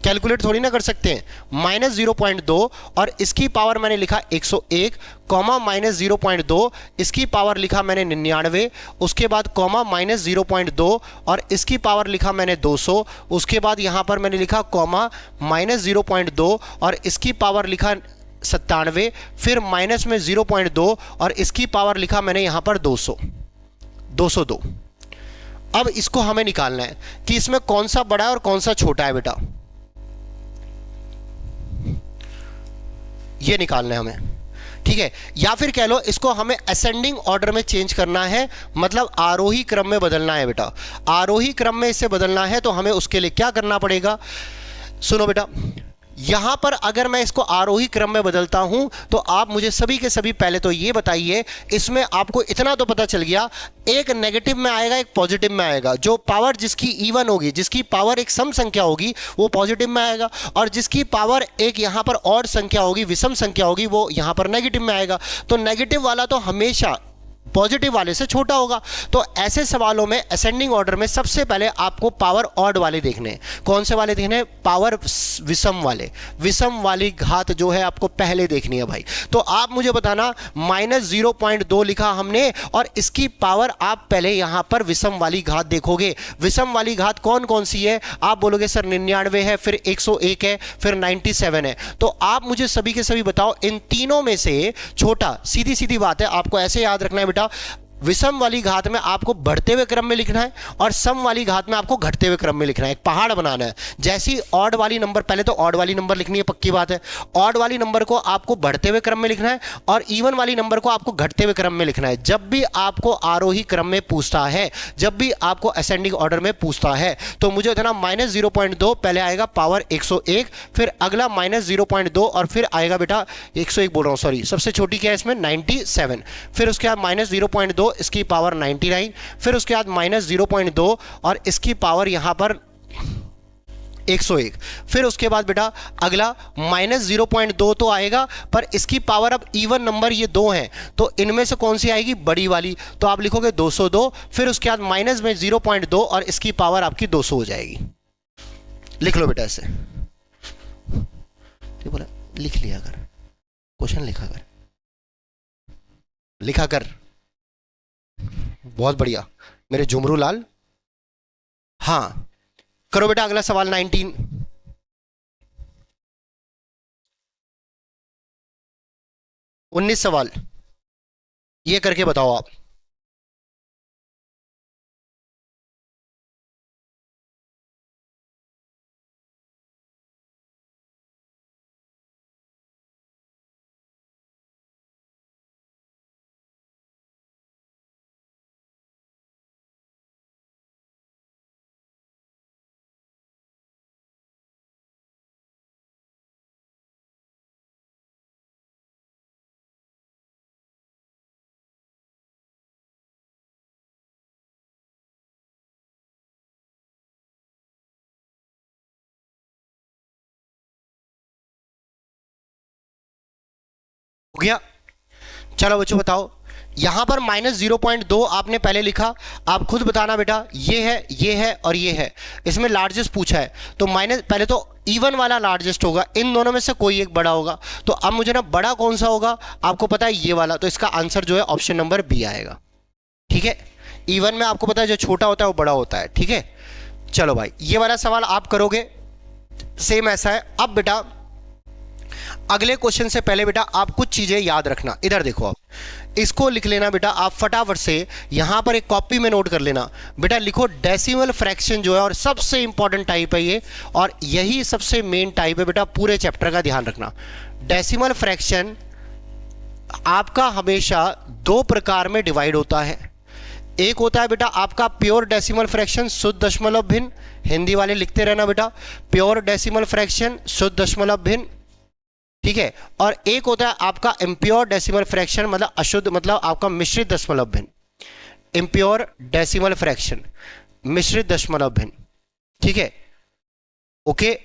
कैलकुलेट थोड़ी ना कर सकते हैं। -0.2 और इसकी पावर मैंने लिखा 101, कॉमा -0.2 इसकी पावर लिखा मैंने 99, उसके बाद कॉमा -0.2 और इसकी पावर लिखा मैंने 200, उसके बाद यहां पर मैंने लिखा कॉमा -0.2 और इसकी पावर लिखा 97, फिर माइनस में 0.2 और इसकी पावर लिखा मैंने यहां पर 200, 202। अब इसको हमें निकालना है कि इसमें कौन सा बड़ा है और कौन सा छोटा है बेटा, ये निकालना है हमें, ठीक है? या फिर कह लो इसको हमें असेंडिंग ऑर्डर में चेंज करना है, मतलब आरोही क्रम में बदलना है बेटा। आरोही क्रम में इसे बदलना है तो हमें उसके लिए क्या करना पड़ेगा? सुनो बेटा, यहां पर अगर मैं इसको आरोही क्रम में बदलता हूं तो आप मुझे सभी के सभी पहले तो ये बताइए, इसमें आपको इतना तो पता चल गया, एक नेगेटिव में आएगा एक पॉजिटिव में आएगा। जो पावर जिसकी इवन होगी, जिसकी पावर एक सम संख्या होगी वो पॉजिटिव में आएगा, और जिसकी पावर एक यहां पर ऑड संख्या होगी, विषम संख्या होगी, वो यहां पर नेगेटिव में आएगा। तो नेगेटिव वाला तो हमेशा पॉजिटिव वाले से छोटा होगा। तो ऐसे सवालों में असेंडिंग ऑर्डर में सबसे पहले आपको पावर ऑड वाले देखने हैं। कौन से वाले देखने हैं? पावर विषम वाले, विषम वाली घात जो है आपको पहले देखनी है भाई। तो आप मुझे बताना, -0.2 लिखा हमने और इसकी पावर आप पहले यहां पर विषम वाली घात देखोगे। विषम वाली घात कौन कौन सी है? आप बोलोगे सर 99 है, फिर 101 है, फिर 97 है। तो आप मुझे सभी के सभी बताओ, इन तीनों में से छोटा, सीधी सीधी बात है, आपको ऐसे याद रखना है बेटा, विषम वाली घात में आपको बढ़ते हुए क्रम में लिखना है और सम वाली घात में आपको घटते हुए क्रम में लिखना है। एक पहाड़ बनाना है। जैसी ऑड वाली नंबर, पहले तो ऑड वाली नंबर लिखनी है, पक्की बात है। ऑड वाली नंबर को आपको बढ़ते हुए क्रम में लिखना है और इवन वाली नंबर को आपको घटते हुए क्रम में लिखना है। जब भी आपको आरोही क्रम में पूछता है, जब भी आपको असेंडिंग ऑर्डर में पूछता है, तो मुझे बताना -0.2 पहले आएगा पावर 101, फिर अगला -0.2 और फिर आएगा बेटा 101 बोल रहा हूं सॉरी, सबसे छोटी क्या है इसमें 97, फिर उसके बाद -0.2 इसकी पावर 99, फिर उसके बाद -0.2 और इसकी पावर यहां पर 101, फिर उसके बाद बेटा अगला -0.2 तो आएगा, पर इसकी पावर अब इवन नंबर ये दो हैं, तो इनमें से कौन सी आएगी? बड़ी वाली। तो आप लिखोगे 202, फिर उसके बाद माइनस में 0.2 और इसकी पावर आपकी 200 हो जाएगी। लिख लो बेटा ऐसे, तो बोला लिख लिया कर, क्वेश्चन लिखा कर, लिखा कर। बहुत बढ़िया मेरे झुमरू लाल। हाँ करो बेटा अगला सवाल 19। 19 सवाल ये करके बताओ आप। हो गया। चलो बच्चों बताओ, यहां पर -0.2 आपने पहले लिखा। आप खुद बताना बेटा, ये है, ये है और ये है। इसमें लार्जेस्ट पूछा है, तो माइनस पहले तो इवन वाला लार्जेस्ट होगा, इन दोनों में से कोई एक बड़ा होगा। तो अब मुझे ना बड़ा कौन सा होगा, आपको पता है ये वाला, तो इसका आंसर जो है ऑप्शन नंबर बी आएगा। ठीक है, इवन में आपको पता है जो छोटा होता है वो बड़ा होता है। ठीक है, चलो भाई ये वाला सवाल आप करोगे, सेम ऐसा है। अब बेटा अगले क्वेश्चन से पहले बेटा आप कुछ चीजें याद रखना। इधर देखो, आप इसको लिख लेना बेटा, आप फटाफट से यहां पर एक कॉपी में नोट कर लेना। बेटा लिखो डेसिमल फ्रैक्शन जो है, और सबसे इंपॉर्टेंट टाइप है ये, और यही सबसे मेन टाइप है बेटा, पूरे चैप्टर का ध्यान रखना। डेसिमल फ्रैक्शन आपका हमेशा दो प्रकार में डिवाइड होता है। एक होता है बेटा आपका प्योर डेसिमल फ्रैक्शन, शुद्ध दशमलव भिन्न। हिंदी वाले लिखते रहना बेटा, प्योर डेसिमल फ्रैक्शन, शुद्ध दशमलव भिन्न। ठीक है, और एक होता है आपका इम्प्योर डेसिमल फ्रैक्शन, मतलब अशुद्ध, मतलब आपका मिश्रित दशमलव भिन्न। इम्प्योर डेसिमल फ्रैक्शन, मिश्रित दशमलव भिन्न। ठीक है, ओके।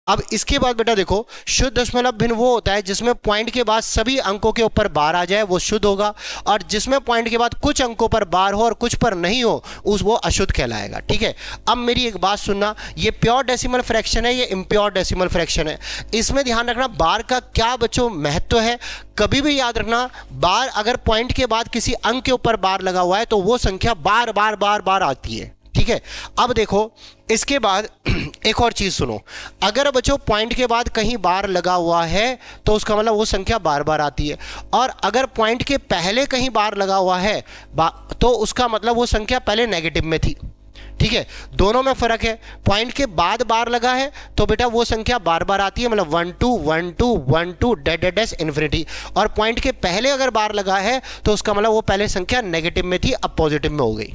अब इसके बाद बेटा देखो, शुद्ध दशमलव भिन्न वो होता है जिसमें पॉइंट के बाद सभी अंकों के ऊपर बार आ जाए, वो शुद्ध होगा। और जिसमें पॉइंट के बाद कुछ अंकों पर बार हो और कुछ पर नहीं हो, उस वो अशुद्ध कहलाएगा। ठीक है, अब मेरी एक बात सुनना, ये प्योर डेसिमल फ्रैक्शन है, ये इम्प्योर डेसिमल फ्रैक्शन है। इसमें ध्यान रखना बार का क्या बच्चों महत्व है। कभी भी याद रखना, बार अगर पॉइंट के बाद किसी अंक के ऊपर बार लगा हुआ है तो वो संख्या बार बार बार बार आती है। ठीक है, अब देखो इसके बाद एक और चीज सुनो, अगर बच्चों पॉइंट के बाद कहीं बार लगा हुआ है तो उसका मतलब वो संख्या बार बार आती है, और अगर पॉइंट के पहले कहीं बार लगा हुआ है तो उसका मतलब वो संख्या पहले नेगेटिव में थी। ठीक है, दोनों में फर्क है। पॉइंट के बाद बार लगा है तो बेटा वो संख्या बार बार आती है, मतलब 1 2 1 2 1 2 डैश डैश डैश इन्फिनिटी। और पॉइंट के पहले अगर बार लगा है तो उसका मतलब वो पहले संख्या नेगेटिव में थी, अब पॉजिटिव में हो गई।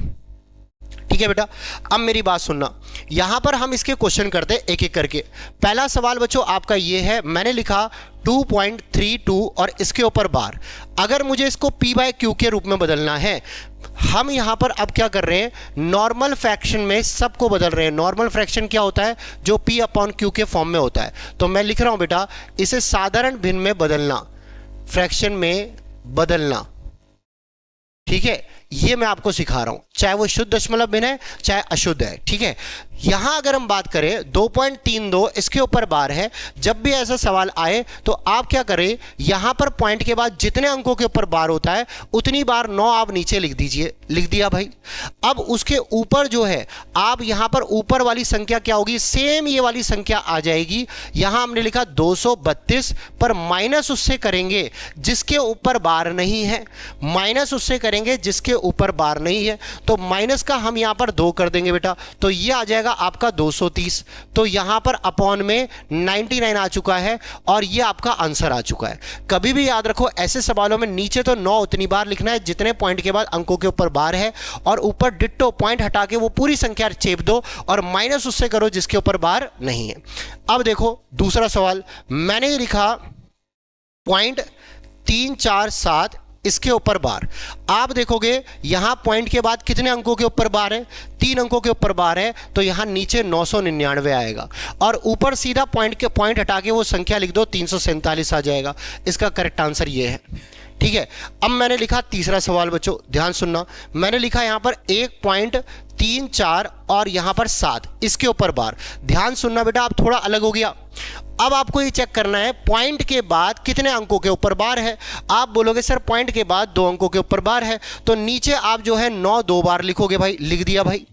ठीक है बेटा, अब मेरी बात सुनना, यहां पर हम इसके क्वेश्चन करते हैं एक एक करके। पहला सवाल बच्चों आपका ये है, मैंने लिखा 2.32 और इसके ऊपर बार। अगर मुझे इसको p बाय क्यू के रूप में बदलना है, हम यहां पर अब क्या कर रहे हैं, नॉर्मल फ्रैक्शन में सबको बदल रहे हैं। नॉर्मल फ्रैक्शन क्या होता है, जो p अपॉन क्यू के फॉर्म में होता है। तो मैं लिख रहा हूं बेटा, इसे साधारण भिन्न में बदलना, फ्रैक्शन में बदलना। ठीक है, ये मैं आपको सिखा रहा हूं, चाहे वो शुद्ध दशमलव भिन्न है चाहे अशुद्ध है। ठीक है, यहां अगर हम बात करें 2.32 इसके ऊपर बार है, जब भी ऐसा सवाल आए तो आप क्या करें, यहां पर पॉइंट के बाद जितने अंकों के ऊपर बार होता है उतनी बार 9 आप नीचे लिख दीजिए। लिख दिया भाई। अब उसके ऊपर जो है, आप यहां पर ऊपर वाली संख्या क्या होगी, सेम ये वाली संख्या आ जाएगी। यहां हमने लिखा 232, पर माइनस उससे करेंगे जिसके ऊपर बार नहीं है, माइनस उससे करेंगे जिसके ऊपर बार नहीं है। तो माइनस का हम यहां पर 2 कर देंगे बेटा, तो ये आ जाएगा आपका 230। तो यहां पर अपॉन में 99 आ चुका है, और ये आपका आंसर आ चुका है। कभी भी याद रखो ऐसे सवालों में नीचे तो 9 उतनी बार लिखना है जितने पॉइंट के बाद अंकों के ऊपर बार है, और ऊपर डिट्टो पॉइंट हटा के वो पूरी संख्या चेप दो, और माइनस उससे करो जिसके ऊपर बार नहीं है। अब देखो दूसरा सवाल, मैंने लिखा 0.347 इसके ऊपर बार। आप देखोगे यहां पॉइंट के बाद कितने अंकों के ऊपर बार है, 3 अंकों के ऊपर बार है, तो यहां नीचे 999 आएगा, और ऊपर सीधा पॉइंट हटा के वो संख्या लिख दो, 347 आ जाएगा। इसका करेक्ट आंसर ये है। ठीक है, अब मैंने लिखा तीसरा सवाल बच्चों, ध्यान सुनना, मैंने लिखा यहां पर 1.34 और यहां पर 7 इसके ऊपर बार। ध्यान सुनना बेटा, अब थोड़ा अलग हो गया। अब आपको ये चेक करना है पॉइंट के बाद कितने अंकों के ऊपर बार है। आप बोलोगे सर पॉइंट के बाद 2 अंकों के ऊपर बार है, तो नीचे आप जो है 9 2 बार लिखोगे भाई, लिख दिया भाई।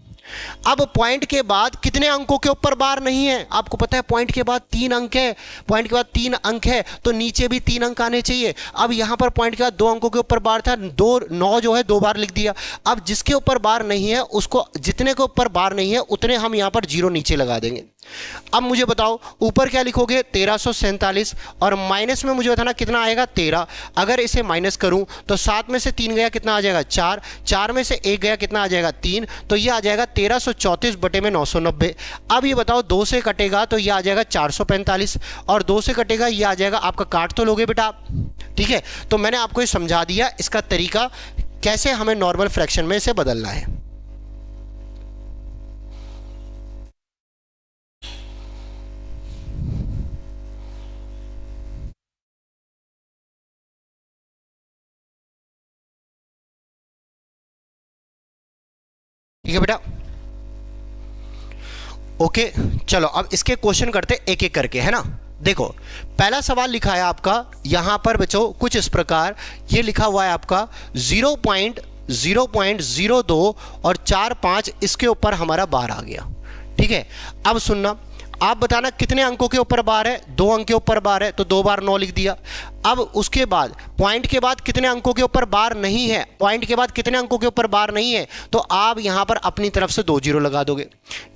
अब पॉइंट के बाद कितने अंकों के ऊपर बार नहीं है, आपको पता है पॉइंट के बाद 3 अंक है, पॉइंट के बाद 3 अंक है तो नीचे भी 3 अंक आने चाहिए। अब यहां पर पॉइंट के बाद 2 अंकों के ऊपर बार था, 9 जो है 2 बार लिख दिया। अब जिसके ऊपर बार नहीं है उसको, जितने के ऊपर बार नहीं है उतने हम यहां पर 0 नीचे लगा देंगे। अब मुझे बताओ ऊपर क्या लिखोगे, 1347, और माइनस में मुझे बताना कितना आएगा, 13। अगर इसे माइनस करूं तो 7 में से 3 गया कितना आ जाएगा, 4, 4 में से 1 गया कितना आ जाएगा, 3, तो ये आ जाएगा 1334 बटे में 990। अब ये बताओ 2 से कटेगा तो ये आ जाएगा 445, और 2 से कटेगा ये आ जाएगा, आपका काट तो लोगे बेटा आप। ठीक है, तो मैंने आपको ये समझा दिया इसका तरीका कैसे हमें नॉर्मल फ्रैक्शन में इसे बदलना है। ठीक है बेटा, ओके। चलो अब इसके क्वेश्चन करते एक एक करके, है ना। देखो पहला सवाल लिखा है आपका यहां पर बच्चों कुछ इस प्रकार, ये लिखा हुआ है आपका 0.02 और 4 5 इसके ऊपर हमारा बार आ गया। ठीक है, अब सुनना, आप बताना कितने अंकों के ऊपर बार है, 2 अंक के ऊपर बार है तो 2 बार 9 लिख दिया। अब उसके बाद पॉइंट के बाद कितने अंकों के ऊपर बार नहीं है, पॉइंट के बाद कितने अंकों के ऊपर बार नहीं है, तो आप यहां पर अपनी तरफ से 2 जीरो लगा दोगे।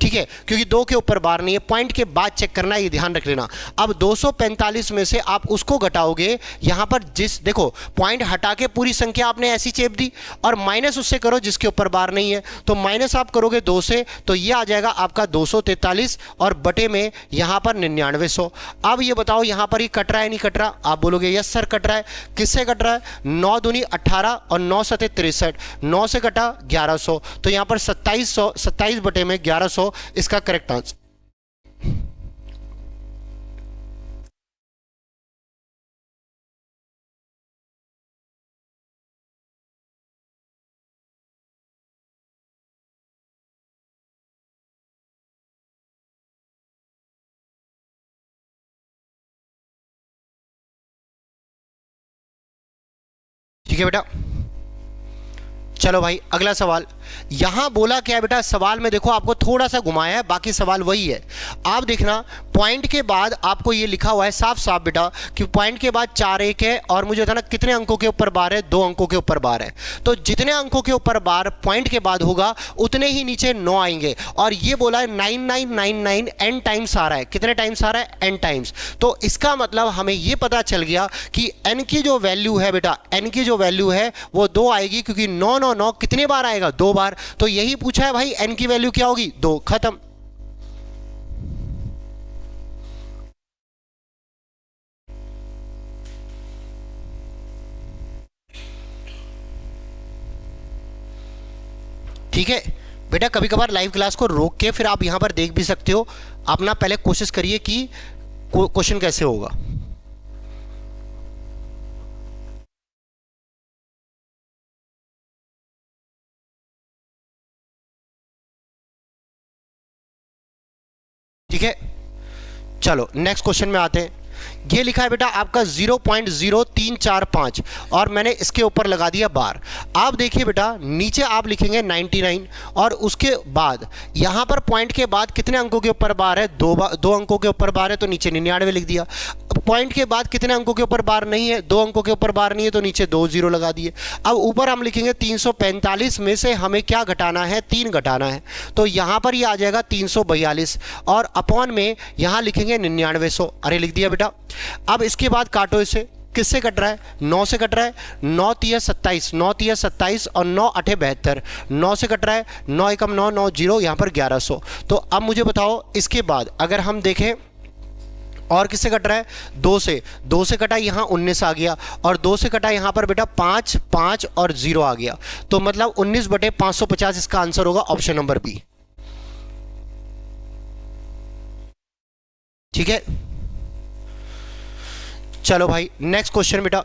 ठीक है, क्योंकि 2 के ऊपर बार नहीं है, पॉइंट के बाद चेक करना है, ये ध्यान रख लेना। अब 245 में से आप उसको घटाओगे, यहां पर जिस देखो पॉइंट हटा के पूरी संख्या आपने ऐसी चेप दी, और माइनस उससे करो जिसके ऊपर बार नहीं है, तो माइनस आप करोगे 2 से, तो ये आ जाएगा आपका 243 और बटे में यहां पर 9900। अब ये बताओ यहां पर ये कट रहा है नहीं कट रहा, आप बोलोगे यस सर कट रहा है। किससे कट रहा है, 9 दूनी 18 और 9 सते 63, 9 से कटा 1100, तो यहां पर 27 बटे में 1100 इसका करेक्ट आंसर। ठीक है बेटा, चलो भाई अगला सवाल। यहां बोला क्या है बेटा, सवाल में देखो आपको थोड़ा सा घुमाया है, बाकी सवाल वही है। आप देखना पॉइंट के बाद आपको ये लिखा हुआ है साफ साफ बेटा कि पॉइंट के बाद 4 1 है, और मुझे बताना कितने अंकों के ऊपर बार है, 2 अंकों के ऊपर बार है। तो जितने अंकों के ऊपर बार पॉइंट के बाद होगा उतने ही नीचे 9 आएंगे, और ये बोला है 9999 n टाइम्स आ रहा है। कितने टाइम्स आ रहा है, n टाइम्स। तो इसका मतलब हमें ये पता चल गया कि n की जो वैल्यू है बेटा, n की जो वैल्यू है वो 2 आएगी, क्योंकि 999 कितने बार आएगा, 2 बार। तो यही पूछा है भाई, n की वैल्यू क्या होगी, 2, खत्म। ठीक है बेटा, कभी कभार लाइव क्लास को रोक के फिर आप यहां पर देख भी सकते हो, अपना पहले कोशिश करिए कि क्वेश्चन कैसे होगा। ठीक है, चलो नेक्स्ट क्वेश्चन में आते हैं। ये लिखा है बेटा आपका 0.0345 और मैंने इसके ऊपर लगा दिया बार। आप देखिए बेटा नीचे आप लिखेंगे 99, और उसके बाद यहां पर पॉइंट के बाद कितने अंकों के ऊपर बार है, 2 अंकों के ऊपर बार है, तो नीचे 99 लिख दिया। पॉइंट के बाद कितने अंकों के ऊपर बार नहीं है, 2 अंकों के ऊपर बार नहीं है, तो नीचे 2 जीरो लगा दिए। अब ऊपर हम लिखेंगे 345 में से हमें क्या घटाना है, 3 घटाना है, तो यहां पर ये आ जाएगा 342, और अपॉन में यहां लिखेंगे 9900। अरे लिख दिया बेटा। अब इसके बाद काटो इसे, किससे कट रहा है, 9 से कट रहा है, 9 तिया 27, 9 तिया 27 और 9 8 72, 9 से कट रहा है, 9 एकम 9 9 जीरो, यहां पर 1100। तो अब मुझे बताओ इसके बाद अगर हम देखें और किससे कट रहा है, 2 से कटा यहां 19 आ गया, और 2 से कटा यहां पर बेटा 5 5 और 0 आ गया, तो मतलब 19 बटे 550 इसका आंसर होगा ऑप्शन नंबर बी। ठीक है, चलो भाई नेक्स्ट क्वेश्चन बेटा।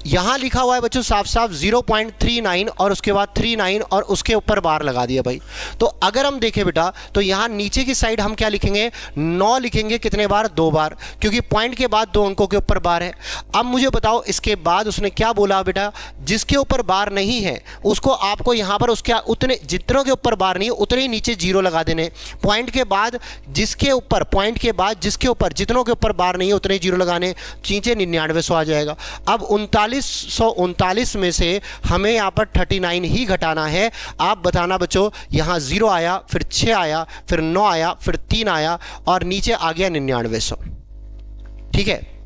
यहां लिखा हुआ है बच्चों साफ साफ 0.39 और उसके बाद 39 और उसके ऊपर बार लगा दिया भाई। तो अगर हम देखें बेटा तो यहां नीचे की साइड हम क्या लिखेंगे, 9 लिखेंगे, कितने बार, 2 बार, क्योंकि पॉइंट के बाद 2 अंकों के ऊपर बार है। अब मुझे बताओ इसके बाद उसने क्या बोला बेटा, जिसके ऊपर बार नहीं है उसको आपको यहां पर उसके उतने जितनों के ऊपर बार नहीं है उतने ही नीचे 0 लगा देने। पॉइंट के बाद जिसके ऊपर, पॉइंट के बाद जिसके ऊपर जितनों के ऊपर बार नहीं है उतने ही 0 लगाने, नीचे 9900 आ जाएगा। अब 3939 में से हमें यहाँ पर 39 ही घटाना है। आप बताना बच्चों, यहाँ 0 आया, फिर 6 आया, फिर 9 आया, फिर 3 आया, और नीचे आ गया 9900। ठीक है,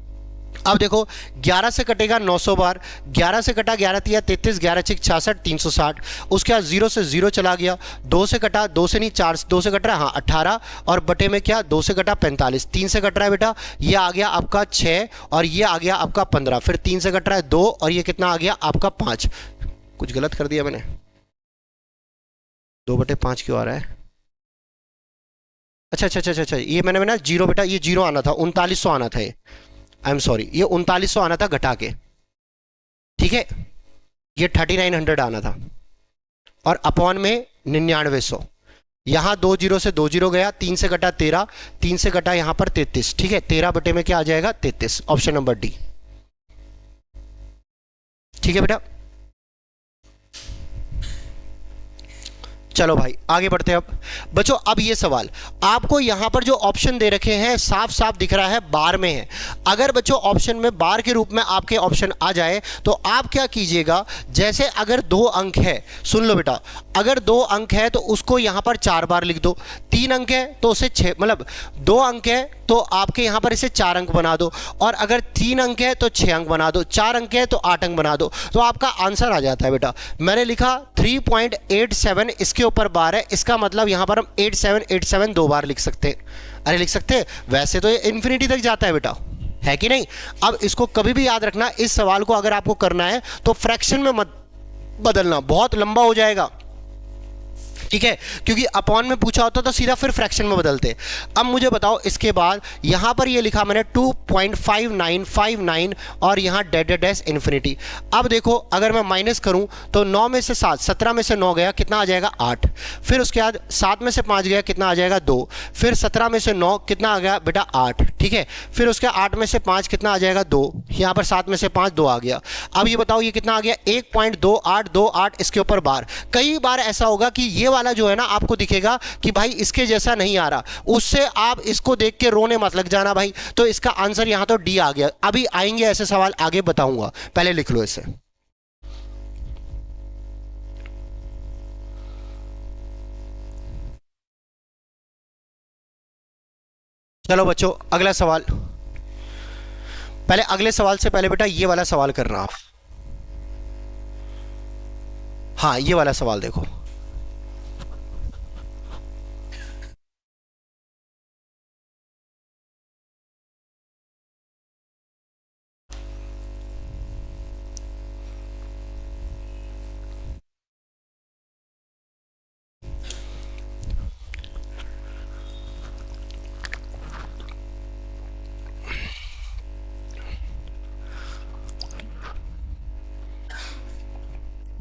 अब देखो 11 से कटेगा 900 बार, 11 से कटा 11 तिया 33, 11 6 66, 360। उसके बाद 0 से 0 चला गया, 2 से कटा, 2 से नहीं 4, 2 से कट रहा है, हाँ 18, और बटे में क्या, 2 से कटा 45, 3 से कट रहा है बेटा, ये आ गया आपका 6 और ये आ गया आपका 15, फिर 3 से कट रहा है 2 और ये कितना आ गया आपका 5। कुछ गलत कर दिया मैंने, 2/5 क्यों आ रहा है, अच्छा अच्छा अच्छा अच्छा, ये मैंने ना 0 बेटा, ये 0 आना था, 3900 आना था, ये आई एम सॉरी, ये 3900 आना था घटा के। ठीक है, ये 3900 आना था। और अपॉन में 9900। यहां 2 जीरो से 2 जीरो गया, 3 से कटा 13, 3 से कटा यहां पर 33। ठीक है, 13 बटे में क्या आ जाएगा 33, ऑप्शन नंबर डी। ठीक है बेटा, चलो भाई आगे बढ़ते हैं। अब बच्चों अब ये सवाल आपको यहां पर जो ऑप्शन दे रखे हैं साफ साफ दिख रहा है बार में है। अगर बच्चों ऑप्शन में बार के रूप में आपके ऑप्शन आ जाए तो आप क्या कीजिएगा, जैसे अगर 2 अंक है, सुन लो बेटा, अगर 2 अंक है तो उसको यहां पर 4 बार लिख दो। 3 अंक है तो उसे 6, मतलब 2 अंक है तो आपके यहां पर इसे 4 अंक बना दो। और अगर 3 अंक है तो 6 अंक बना दो, 4 अंक है तो 8 अंक बना दो, तो आपका आंसर आ जाता है बेटा। मैंने लिखा 3.87, इसके ऊपर बार है, इसका मतलब यहां पर हम 8787 2 बार लिख सकते हैं। अरे लिख सकते हैं, वैसे तो ये इन्फिनिटी तक जाता है बेटा, है कि नहीं। अब इसको कभी भी याद रखना, इस सवाल को अगर आपको करना है तो फ्रैक्शन में मत बदलना, बहुत लंबा हो जाएगा। ठीक है, क्योंकि अपॉन में पूछा होता तो सीधा फिर फ्रैक्शन में बदलते। अब मुझे बताओ इसके बाद यहां पर ये लिखा मैंने 2.5959 और यहां डेड डैश इन्फिनिटी। अब देखो अगर मैं माइनस करूं तो 9 में से 7, 17 में से 9 गया, कितना आ जाएगा 8। फिर उसके बाद 7 में से 5 गया, कितना आ जाएगा 2। फिर 17 में से 9 कितना आ गया बेटा 8। ठीक है, फिर उसके 8 में से 5 कितना आ जाएगा 2। यहां पर 7 में से 5 2 आ गया। अब ये बताओ ये कितना आ गया 1.2828, इसके ऊपर बार। कई बार ऐसा होगा कि ये वाला जो है ना आपको दिखेगा कि भाई इसके जैसा नहीं आ रहा, उससे आप इसको देख के रोने मत लग जाना भाई। तो इसका आंसर यहां तो डी आ गया। अभी आएंगे ऐसे सवाल, आगे बताऊंगा, पहले लिख लो इसे। चलो बच्चों अगला सवाल, पहले अगले सवाल से पहले बेटा ये वाला सवाल करना आप। हाँ ये वाला सवाल देखो।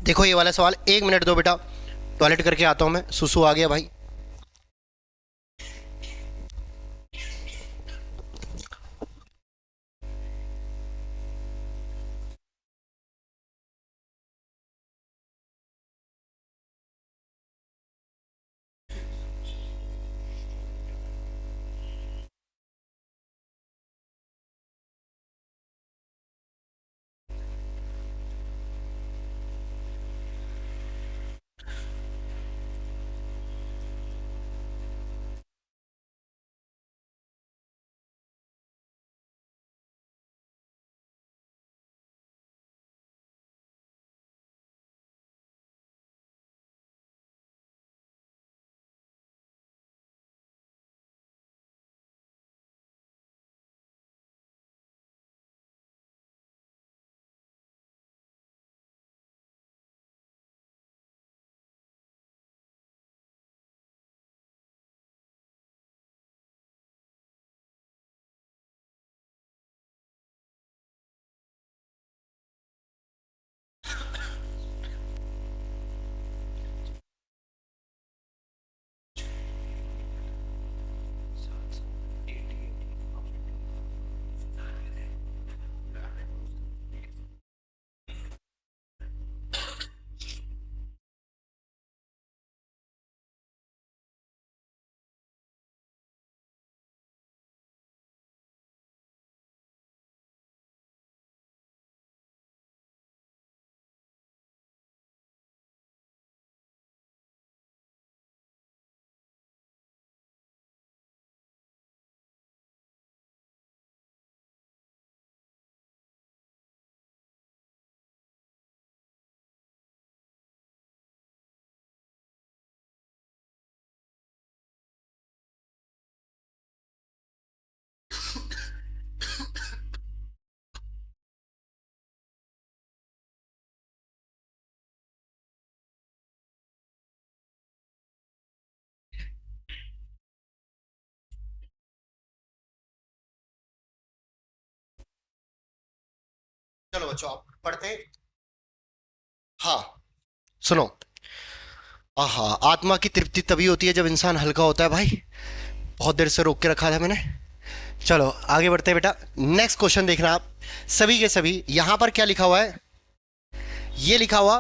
देखो ये वाला सवाल, 1 मिनट दो बेटा, टॉयलेट करके आता हूं मैं, सुसु आ गया भाई। चलो बच्चों आप पढ़ते हैं। हाँ सुनो, आहा, आत्मा की तृप्ति तभी होती है जब इंसान हल्का होता है भाई। बहुत देर से रोक के रखा था मैंने। चलो आगे बढ़ते हैं बेटा। नेक्स्ट क्वेश्चन देखना आप सभी के सभी, यहां पर क्या लिखा हुआ है? ये लिखा हुआ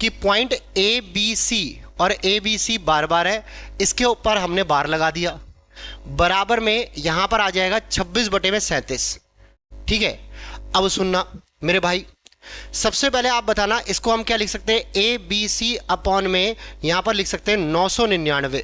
कि पॉइंट ए बी सी, और ए बी सी बार बार है, इसके ऊपर हमने बार लगा दिया, बराबर में यहां पर आ जाएगा 26/37। ठीक है, अब सुनना मेरे भाई, सबसे पहले आप बताना इसको हम क्या लिख सकते हैं? ए बी सी अपॉन में यहां पर लिख सकते हैं 999,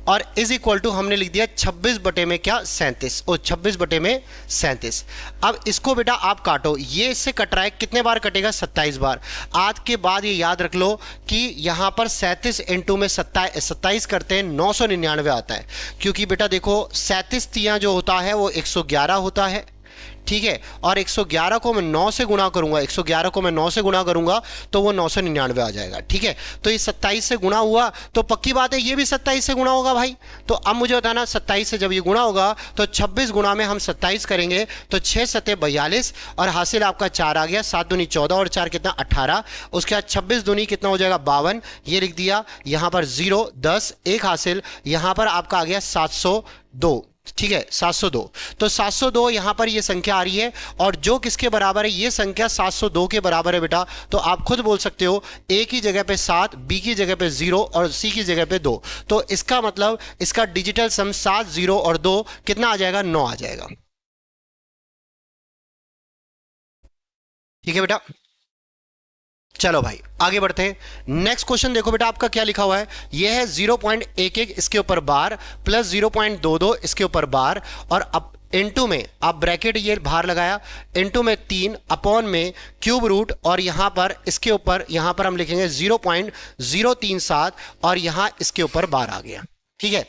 और इज इक्वल टू हमने लिख दिया 26 में क्या 37, और 26/37। अब इसको बेटा आप काटो, ये इससे कट रहा है, कितने बार कटेगा? 27 बार। आज के बाद ये याद रख लो कि यहां पर 37 इंटू में 27 करते हैं 999 आता है, क्योंकि बेटा देखो 37 तियां जो होता है वो 111 होता है। ठीक है, और 111 को मैं 9 से गुणा करूंगा, 111 को मैं 9 से गुणा करूंगा तो वो 999 आ जाएगा। ठीक है, तो ये 27 से गुणा हुआ तो पक्की बात है ये भी 27 से गुणा होगा भाई। तो अब मुझे बताना 27 से जब ये गुणा होगा तो 26 गुणा में हम 27 करेंगे तो 6 सत्ते 42, और हासिल आपका 4 आ गया, 7 दूनी 14 और 4 कितना 18। उसके बाद 26 दूनी कितना हो जाएगा 52, ये लिख दिया, यहां पर 0 10 1 हासिल, यहां पर आपका आ गया 702। ठीक है 702, तो 702 यहां पर ये संख्या आ रही है, और जो किसके बराबर है? ये संख्या 702 के बराबर है बेटा। तो आप खुद बोल सकते हो ए की जगह पे 7, बी की जगह पे 0 और सी की जगह पे 2, तो इसका मतलब इसका डिजिटल सम 7 0 और 2 कितना आ जाएगा? 9 आ जाएगा। ठीक है बेटा, चलो भाई आगे बढ़ते हैं। नेक्स्ट क्वेश्चन देखो बेटा, आपका क्या लिखा हुआ है? यह है 0.11 इसके ऊपर बार, प्लस 0.22 इसके ऊपर बार, और अब इनटू में आप ब्रैकेट ये बाहर लगाया, इनटू में 3 अपॉन में क्यूब रूट, और यहां पर इसके ऊपर यहां पर हम लिखेंगे 0.037, और यहां इसके ऊपर बार आ गया। ठीक है,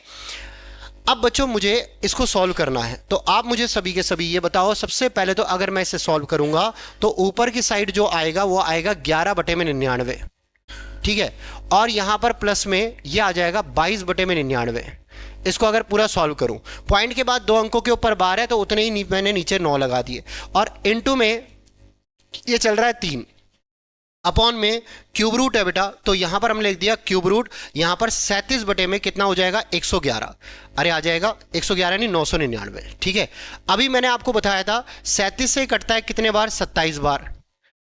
अब बच्चों मुझे इसको सॉल्व करना है, तो आप मुझे सभी के सभी ये बताओ, सबसे पहले तो अगर मैं इसे सॉल्व करूंगा तो ऊपर की साइड जो आएगा वो आएगा 11/99। ठीक है, और यहां पर प्लस में ये आ जाएगा 22/99। इसको अगर पूरा सॉल्व करूं, पॉइंट के बाद 2 अंकों के ऊपर बार है तो उतने ही मैंने नीचे 9 लगा दिए, और इनटू में ये चल रहा है 3 अपॉन में क्यूब रूट है बेटा, तो यहां पर हमने लिख दिया क्यूब रूट, यहां पर 37 में कितना हो जाएगा? 111। अरे आ जाएगा 111 नहीं 999। ठीक है, अभी मैंने आपको बताया था 37 से कटता है कितने बार? 27 बार।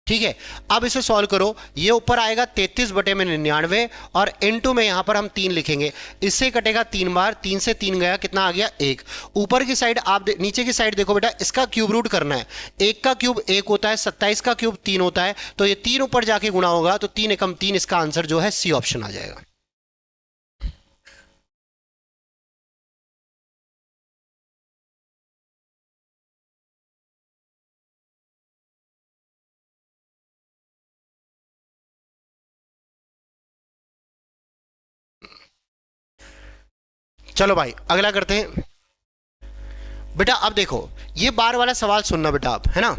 ठीक है, अब इसे सॉल्व करो, ये ऊपर आएगा 33/99, और इनटू में यहां पर हम 3 लिखेंगे, इससे कटेगा 3 बार, 3 से 3 गया, कितना आ गया? 1। ऊपर की साइड आप नीचे की साइड देखो बेटा, इसका क्यूब रूट करना है, 1 का क्यूब 1 होता है, 27 का क्यूब 3 होता है, तो ये 3 ऊपर जाके गुणा होगा, तो 3 एकम 3, इसका आंसर जो है सी ऑप्शन आ जाएगा। चलो भाई अगला करते हैं। बेटा अब देखो, ये बार वाला सवाल सुनना बेटा आप, है ना,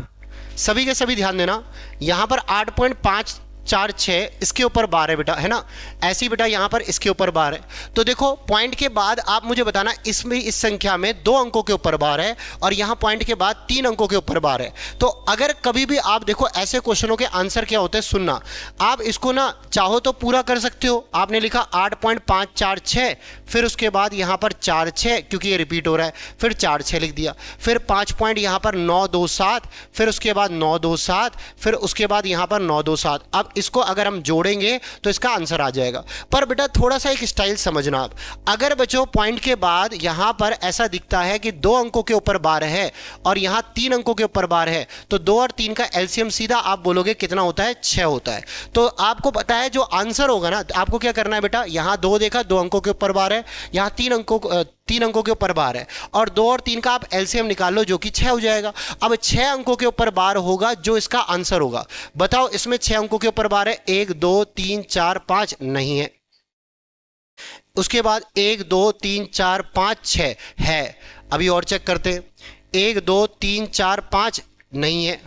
सभी के सभी ध्यान देना। यहां पर 8.546 इसके ऊपर बार है बेटा, है ना, ऐसी बेटा यहां पर इसके ऊपर बार है। तो देखो पॉइंट के बाद आप मुझे बताना, इसमें इस संख्या में 2 अंकों के ऊपर बार है, और यहां पॉइंट के बाद 3 अंकों के ऊपर बार है। तो अगर कभी भी आप देखो ऐसे क्वेश्चनों के आंसर क्या होते हैं सुनना, आप इसको ना चाहो तो पूरा कर सकते हो। आपने लिखा 8.546, फिर उसके बाद यहां पर 46 क्योंकि ये रिपीट हो रहा है, फिर 46 लिख दिया, फिर 5 पॉइंट यहां पर 927, फिर उसके बाद 927, फिर उसके बाद यहां पर 927। अब इसको अगर हम जोड़ेंगे तो इसका आंसर आ जाएगा। पर बेटा थोड़ा सा एक स्टाइल समझना आप, अगर बच्चों पॉइंट के बाद यहां पर ऐसा दिखता है कि 2 अंकों के ऊपर बार है और यहां 3 अंकों के ऊपर बार है, तो 2 और 3 का एलसीएम सीधा आप बोलोगे कितना होता है? 6 होता है। तो आपको पता है जो आंसर होगा ना, आपको क्या करना है बेटा, यहां 2 देखा, 2 अंकों के ऊपर बार है, यहां 3 अंकों के ऊपर बार है, और 2 और 3 का आप एलसीएम निकाल लो जो कि 6 हो जाएगा। अब 6 अंकों के ऊपर बार होगा जो इसका आंसर होगा। बताओ इसमें 6 अंकों के ऊपर बार है, 1 2 3 4 5 नहीं है, उसके बाद 1 2 3 4 5 6 है। अभी और चेक करते हैं, 1 2 3 4 5 नहीं है,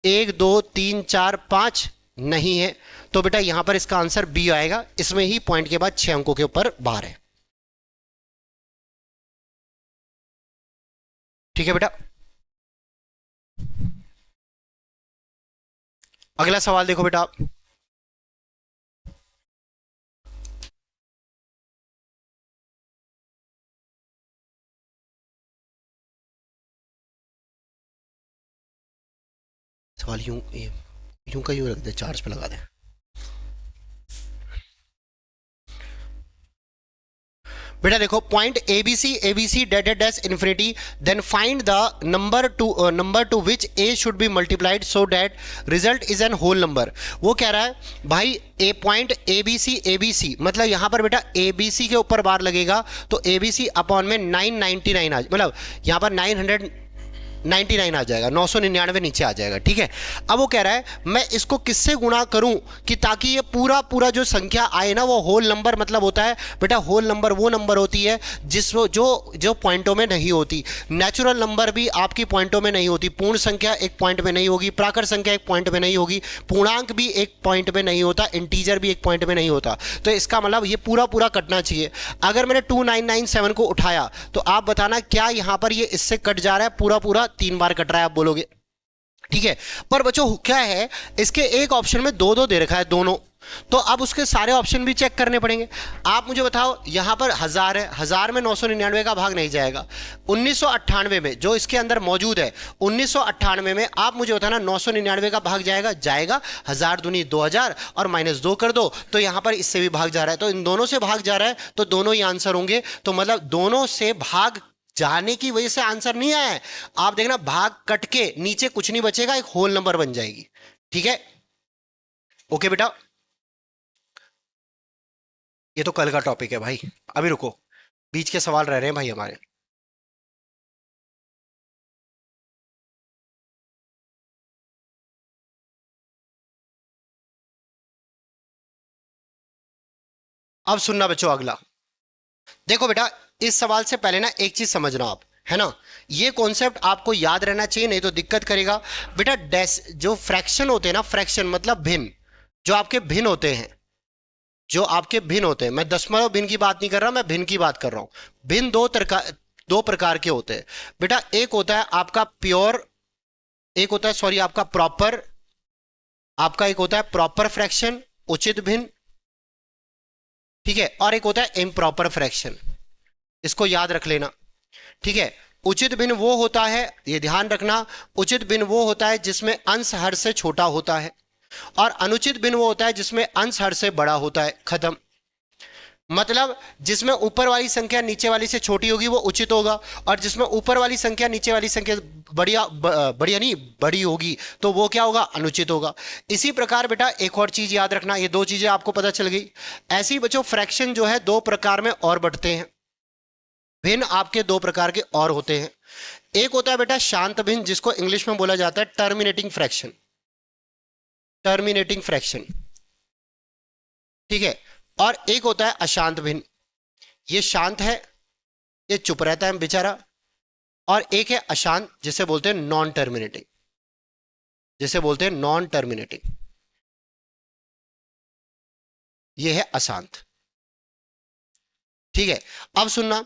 1 2 3 4 5 नहीं है, तो बेटा यहां पर इसका आंसर बी आएगा, इसमें ही पॉइंट के बाद 6 अंकों के ऊपर बार है। ठीक है बेटा, अगला सवाल देखो बेटा आप, सवाल यूं यूं का यूं रख दे, चार्ज पे लगा दे। बेटा देखो, point A B C dead dash infinity, then find the number to which A should be multiplied so that result is an whole number. वो कह रहा है भाई ए पॉइंट ए बी सी मतलब यहां पर बेटा ए बी सी के ऊपर बार लगेगा तो ए बी सी अपॉन में 999 आ, मतलब यहां पर 999 आ जाएगा, 999 नीचे आ जाएगा। ठीक है, अब वो कह रहा है मैं इसको किससे गुणा करूं कि ताकि ये पूरा पूरा जो संख्या आए ना वो होल नंबर मतलब होता है बेटा, होल नंबर वो नंबर होती है जिस जो जो पॉइंटों में नहीं होती। नेचुरल नंबर भी आपकी पॉइंटों में नहीं होती, पूर्ण संख्या एक पॉइंट में नहीं होगी, प्राकृत संख्या एक पॉइंट में नहीं होगी, पूर्णांक भी एक पॉइंट में नहीं होता, इंटीजर भी एक पॉइंट में नहीं होता। तो इसका मतलब ये पूरा पूरा कटना चाहिए। अगर मैंने 2997 को उठाया तो आप बताना क्या यहां पर ये इससे कट जा रहा है, पूरा पूरा 3 बार कट रहा है आप बोलोगे। ठीक है, पर बच्चों क्या है, इसके एक ऑप्शन में दो दो दे रखा है दोनों, तो अब उसके सारे ऑप्शन भी चेक करने पड़ेंगे। आप मुझे बताओ, यहां पर 1000 है, 1000 में 999 का भाग नहीं जाएगा। 1998 में जो इसके अंदर मौजूद है, 1998 में आप मुझे बताना 999 का भाग जाएगा? जाएगा। 1000 दूनी 2000 और -2 कर दो तो यहां पर इससे भी भाग जा रहा है, तो इन दोनों से भाग जा रहा है तो दोनों ही आंसर होंगे। तो मतलब दोनों से भाग जाने की वजह से आंसर नहीं आया है। आप देखना भाग कट के नीचे कुछ नहीं बचेगा, एक होल नंबर बन जाएगी। ठीक है, ओके बेटा, ये तो कल का टॉपिक है भाई, अभी रुको, बीच के सवाल रह रहे हैं भाई हमारे। अब सुनना बच्चों अगला, देखो बेटा इस सवाल से पहले ना एक चीज समझना आप, है ना, ये कॉन्सेप्ट आपको याद रहना चाहिए नहीं तो दिक्कत करेगा। बेटा डेस जो फ्रैक्शन होते हैं ना, फ्रैक्शन मतलब भिन्न, जो आपके भिन्न होते हैं, जो आपके भिन्न होते हैं, मैं दशमलव भिन्न की बात नहीं कर रहा, मैं भिन्न की बात कर रहा हूं। भिन्न दो प्रकार के होते हैं बेटा, एक होता है आपका प्योर, एक होता है सॉरी आपका प्रॉपर, आपका एक होता है प्रॉपर फ्रैक्शन उचित भिन्न, ठीक है, और एक होता है इम्प्रॉपर फ्रैक्शन, इसको याद रख लेना। ठीक है, उचित भिन्न वो होता है, ये ध्यान रखना, उचित भिन्न वो होता है जिसमें अंश हर से छोटा होता है, और अनुचित भिन्न वो होता है जिसमें अंश हर से बड़ा होता है। खत्म। मतलब जिसमें ऊपर वाली संख्या नीचे वाली से छोटी होगी वो उचित होगा, और जिसमें ऊपर वाली संख्या नीचे वाली संख्या बढ़िया नहीं बड़ी होगी तो वो क्या होगा, अनुचित होगा। इसी प्रकार बेटा एक और चीज याद रखना, ये दो चीजें आपको पता चल गई। ऐसी बच्चों फ्रैक्शन जो है दो प्रकार में और बढ़ते हैं, भिन्न आपके दो प्रकार के और होते हैं। एक होता है बेटा शांत भिन्न, जिसको इंग्लिश में बोला जाता है टर्मिनेटिंग फ्रैक्शन, टर्मिनेटिंग फ्रैक्शन, ठीक है, और एक होता है अशांत भिन्न, ये शांत है, ये चुप रहता है बेचारा, और एक है अशांत जिसे बोलते हैं नॉन टर्मिनेटिंग, जिसे बोलते हैं नॉन टर्मिनेटिंग, ये है अशांत। ठीक है, अब सुनना,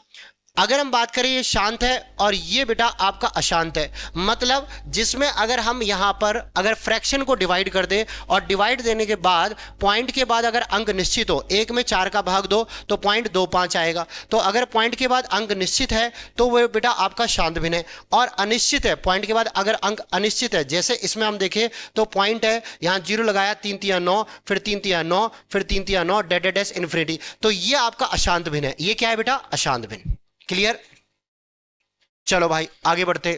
अगर हम बात करें ये शांत है और ये बेटा आपका अशांत है, मतलब जिसमें अगर हम यहां पर अगर फ्रैक्शन को डिवाइड कर दे और डिवाइड देने के बाद पॉइंट के बाद अगर अंक निश्चित हो, एक में 4 का भाग दो तो 0.25 आएगा, तो अगर पॉइंट के बाद अंक निश्चित है तो वो बेटा आपका शांत भिन्न है। और अनिश्चित है, पॉइंट के बाद अगर अंक अनिश्चित है, जैसे इसमें हम देखें तो पॉइंट है यहां 0 लगाया, 3 तिया 9, फिर 3 तिया 9, फिर 3 तिया 9 डेड डैश इन्फिनिटी, तो ये आपका अशांत भिन्न है। ये क्या है बेटा, अशांत भिन्न। क्लियर? चलो भाई आगे बढ़ते।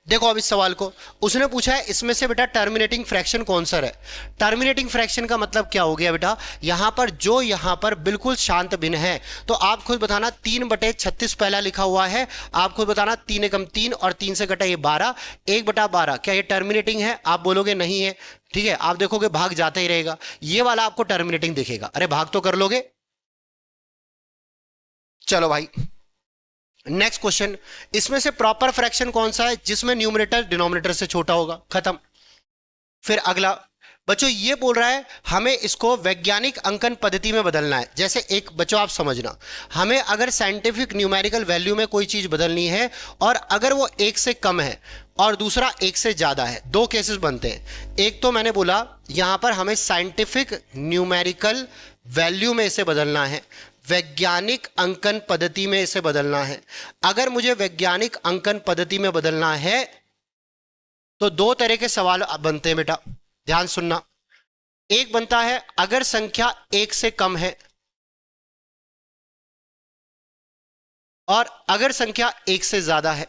देखो अब इस सवाल को उसने पूछा है इसमें से बेटा टर्मिनेटिंग फ्रैक्शन कौन सा है। टर्मिनेटिंग फ्रैक्शन का मतलब क्या हो गया बेटा, यहां पर जो यहां पर बिल्कुल शांत भिन्न है, तो आप खुद बताना 3/36 पहला लिखा हुआ है, आप खुद बताना 3 एकम 3 और 3 से घटा ये 12, 1/12, क्या ये टर्मिनेटिंग है? आप बोलोगे नहीं है। ठीक है, आप देखोगे भाग जाता ही रहेगा, ये वाला आपको टर्मिनेटिंग दिखेगा। अरे भाग तो कर लोगे। चलो भाई नेक्स्ट क्वेश्चन, इसमें से प्रॉपर फ्रैक्शन कौन सा है जिसमें न्यूमरेटर डिनोमिनेटर से छोटा होगा? खत्म। फिर अगला बच्चों ये बोल रहा है हमें इसको वैज्ञानिक अंकन पद्धति में बदलना है। जैसे एक बच्चों आप समझना, हमें अगर साइंटिफिक न्यूमेरिकल वैल्यू में कोई चीज बदलनी है और अगर वो 1 से कम है और दूसरा 1 से ज्यादा है, दो केसेस बनते हैं। एक तो मैंने बोला यहां पर हमें साइंटिफिक न्यूमेरिकल वैल्यू में इसे बदलना है, वैज्ञानिक अंकन पद्धति में इसे बदलना है। अगर मुझे वैज्ञानिक अंकन पद्धति में बदलना है तो दो तरह के सवाल बनते हैं बेटा, ध्यान सुनना। एक बनता है अगर संख्या एक से कम है, और अगर संख्या एक से ज्यादा है।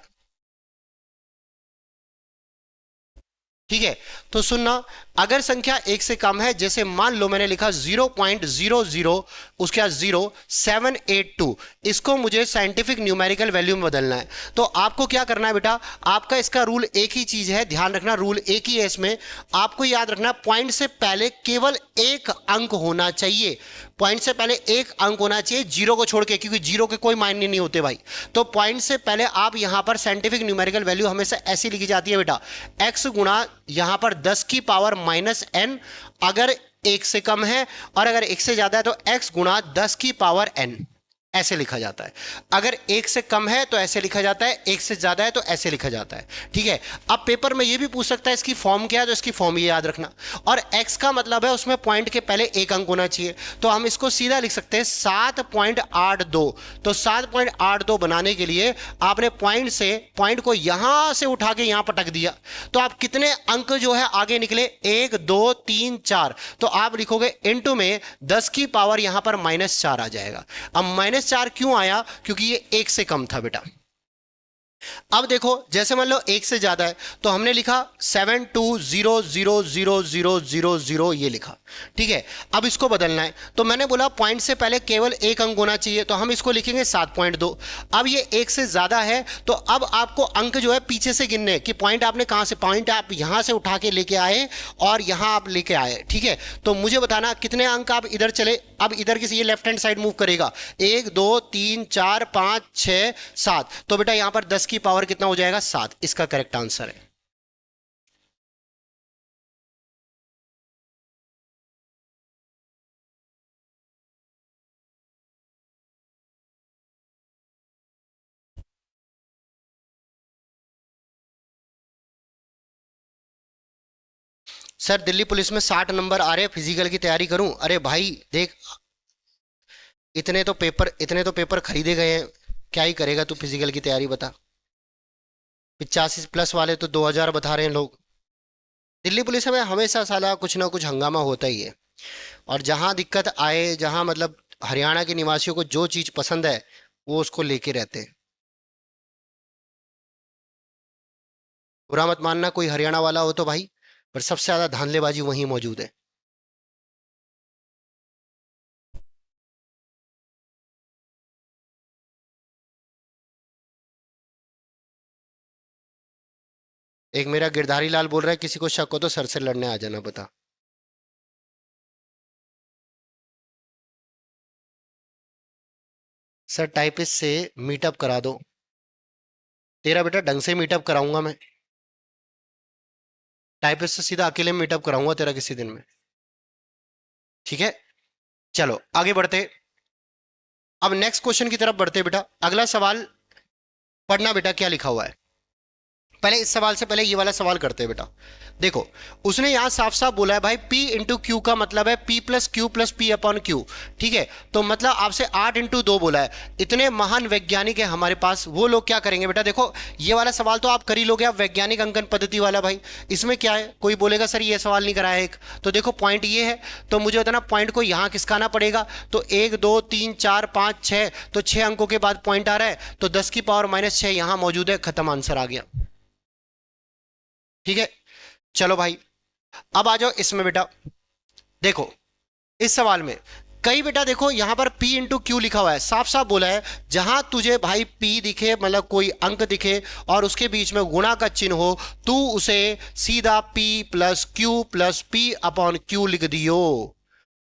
ठीक है, तो सुनना, अगर संख्या एक से कम है, जैसे मान लो मैंने लिखा 0.00 उसके बाद 0782, इसको मुझे साइंटिफिक न्यूमेरिकल वैल्यू में बदलना है। तो आपको क्या करना है बेटा, आपका इसका रूल एक ही चीज है, ध्यान रखना, रूल एक ही है इसमें। आपको याद रखना, पॉइंट से पहले केवल एक अंक होना चाहिए, पॉइंट से पहले एक अंक होना चाहिए, जीरो को छोड़ के, क्योंकि जीरो के कोई मायने नहीं होते भाई। तो पॉइंट से पहले आप यहां पर साइंटिफिक न्यूमेरिकल वैल्यू हमेशा ऐसी लिखी जाती है बेटा, x गुणा यहां पर 10 की पावर -n, अगर एक से कम है, और अगर एक से ज्यादा है तो x गुणा 10 की पावर n, ऐसे लिखा जाता है। अगर एक से कम है तो ऐसे लिखा जाता है, एक से ज्यादा है तो ऐसे लिखा जाता है। ठीक है, अब पेपर में ये भी पूछ सकता है इसकी फॉर्म क्या है, तो इसकी फॉर्म ये याद रखना। और x का मतलब है उसमें पॉइंट के पहले एक अंक होना चाहिए, तो हम इसको सीधा लिख सकते हैं 7.82। तो 7.82 बनाने के लिए आपने पॉइंट को यहां से उठा के यहां पटक दिया, तो आप कितने अंक जो है आगे निकले, 1 2 3 4, तो आप लिखोगे इंटू में 10 की पावर यहां पर -4 आ जाएगा। अब -4 क्यों आया, क्योंकि ये एक से कम था बेटा। अब देखो, जैसे मान लो एक से ज्यादा है, तो हमने लिखा 72000000 ये लिखा। ठीक है, अब इसको बदलना है, तो मैंने बोला पॉइंट से पहले केवल एक अंक होना चाहिए, तो हम इसको लिखेंगे 7.2। अब ये एक से ज्यादा है, तो अब आपको अंक जो है पीछे से गिनने, कि पॉइंट आपने कहां से, पॉइंट आप यहां से उठा के लेके आए और यहां आप लेके आए। ठीक है, तो मुझे बताना कितने अंक आप इधर चले। अब इधर की ये लेफ्ट हैंड साइड मूव करेगा, 1 2 3 4 5 6 7, तो बेटा यहां पर 10 की पावर कितना हो जाएगा, 7, इसका करेक्ट आंसर है। सर दिल्ली पुलिस में 60 नंबर आ रहे हैं, फिजिकल की तैयारी करूं? अरे भाई देख, इतने तो पेपर खरीदे गए हैं, क्या ही करेगा तू फिजिकल की तैयारी, बता। 85+ वाले तो 2000 बता रहे हैं लोग। दिल्ली पुलिस में हमेशा साला कुछ ना कुछ हंगामा होता ही है, और जहां दिक्कत आए, जहां मतलब हरियाणा के निवासियों को जो चीज पसंद है वो उसको लेके रहते हैं। बुरा मत मानना कोई हरियाणा वाला हो तो भाई, पर सबसे ज्यादा धांधलेबाजी वहीं मौजूद है। एक मेरा गिरधारी लाल बोल रहा है, किसी को शक हो तो सर से लड़ने आ जाना, बता। सर टाइपिस्ट से मीटअप करा दो, तेरा बेटा ढंग से मीटअप कराऊंगा मैं। टाइपिस्ट से सीधा अकेले मीटअप कराऊंगा तेरा किसी दिन में। ठीक है, चलो आगे बढ़ते। अब नेक्स्ट क्वेश्चन की तरफ बढ़ते बेटा। अगला सवाल पढ़ना बेटा, क्या लिखा हुआ है। पहले इस सवाल से पहले ये वाला सवाल करते हैं बेटा। देखो, उसने यहां साफ साफ बोला है भाई, P इंटू क्यू का मतलब है P plus Q plus P upon Q. ठीक है, तो मतलब आपसे 8 इंटू 2 बोला है। इतने महान वैज्ञानिक है हमारे पास, वो लोग क्या करेंगे बेटा, देखो ये वाला सवाल तो आप कर ही लोगे, आप वैज्ञानिक अंकन पद्धति वाला भाई। इसमें क्या है, कोई बोलेगा सर ये सवाल नहीं कराया एक, तो देखो पॉइंट ये है, तो मुझे बताना पॉइंट को यहां खिसकाना पड़ेगा। तो 1 2 3 4 5 6, तो 6 अंकों के बाद पॉइंट आ रहा है, तो 10 की पावर -6 यहां मौजूद है, खत्म, आंसर आ गया। ठीक है, चलो भाई अब आ जाओ इसमें बेटा। देखो इस सवाल में कई बेटा, देखो यहां पर P इंटू क्यू लिखा हुआ है, साफ साफ बोला है, जहां तुझे भाई P दिखे, मतलब कोई अंक दिखे और उसके बीच में गुणा का चिन्ह हो, तू उसे सीधा P plus Q plus P upon Q लिख दियो।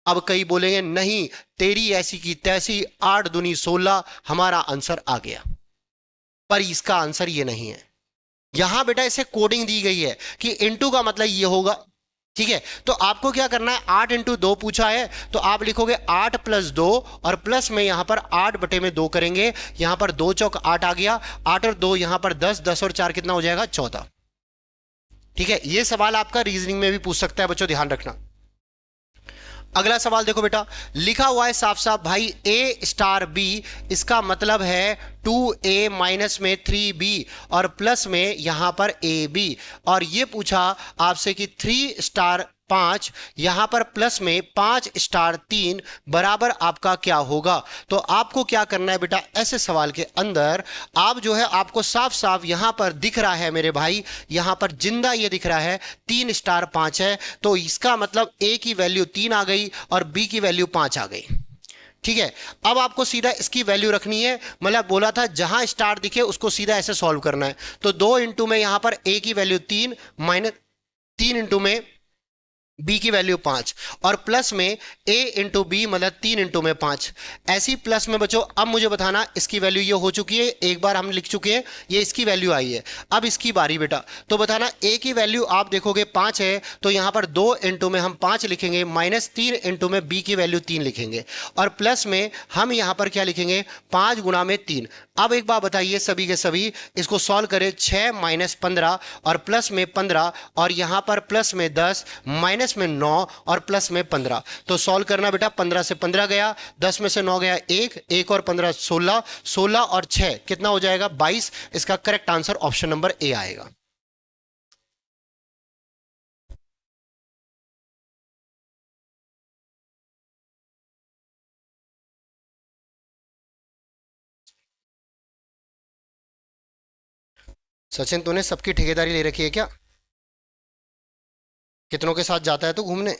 अब कई बोलेंगे नहीं, तेरी ऐसी की तैसी, 8 दूनी 16, हमारा आंसर आ गया। पर इसका आंसर ये नहीं है। यहां बेटा इसे कोडिंग दी गई है कि इंटू का मतलब ये होगा। ठीक है, तो आपको क्या करना है, 8 इंटू 2 पूछा है, तो आप लिखोगे 8 प्लस 2, और प्लस में यहां पर 8 बटे में 2 करेंगे, यहां पर 2 चौक 8 आ गया, 8 और 2 यहां पर 10, 10 और 4 कितना हो जाएगा, 14। ठीक है, यह सवाल आपका रीजनिंग में भी पूछ सकता है बच्चों, ध्यान रखना। अगला सवाल देखो बेटा, लिखा हुआ है साफ साफ भाई ए स्टार बी, इसका मतलब है 2a माइनस में 3b और प्लस में यहां पर ए बी। और ये पूछा आपसे कि 3 स्टार 5 यहां पर प्लस में 5 स्टार 3 बराबर आपका क्या होगा। तो आपको क्या करना है बेटा, ऐसे सवाल के अंदर आप जो है आपको साफ साफ यहां पर दिख रहा है मेरे भाई, यहां पर जिंदा ये दिख रहा है 3 स्टार 5 है, तो इसका मतलब ए की वैल्यू 3 आ गई और बी की वैल्यू 5 आ गई। ठीक है, अब आपको सीधा इसकी वैल्यू रखनी है, मतलब बोला था जहां स्टार दिखे उसको सीधा ऐसे सॉल्व करना है। तो 2 इंटू में यहां पर ए की वैल्यू 3 माइनस 3 इंटू में बी की वैल्यू 5 और प्लस में ए इंटू बी मतलब 3 इंटू में 5। ऐसी प्लस में बच्चों अब मुझे बताना इसकी वैल्यू ये हो चुकी है, एक बार हम लिख चुके हैं, ये इसकी वैल्यू आई है। अब इसकी बारी बेटा, तो बताना ए की वैल्यू आप देखोगे 5 है, तो यहां पर 2 इंटू में हम 5 लिखेंगे, माइनस 3 इंटू में बी की वैल्यू 3 लिखेंगे और प्लस में हम यहां पर क्या लिखेंगे 5 गुणा में 3। अब एक बात बताइए सभी के सभी, इसको सॉल्व करें, 6 माइनस 15 और प्लस में 15 और यहां पर प्लस में 10 माइनस में 9 और प्लस में 15। तो सॉल्व करना बेटा, 15 से 15 गया, 10 में से 9 गया, 1 और 15 16, 16 और 6 कितना हो जाएगा 22। इसका करेक्ट आंसर ऑप्शन नंबर ए आएगा। सचिन तूने सबकी ठेकेदारी ले रखी है क्या? कितनों के साथ जाता है तू घूमने?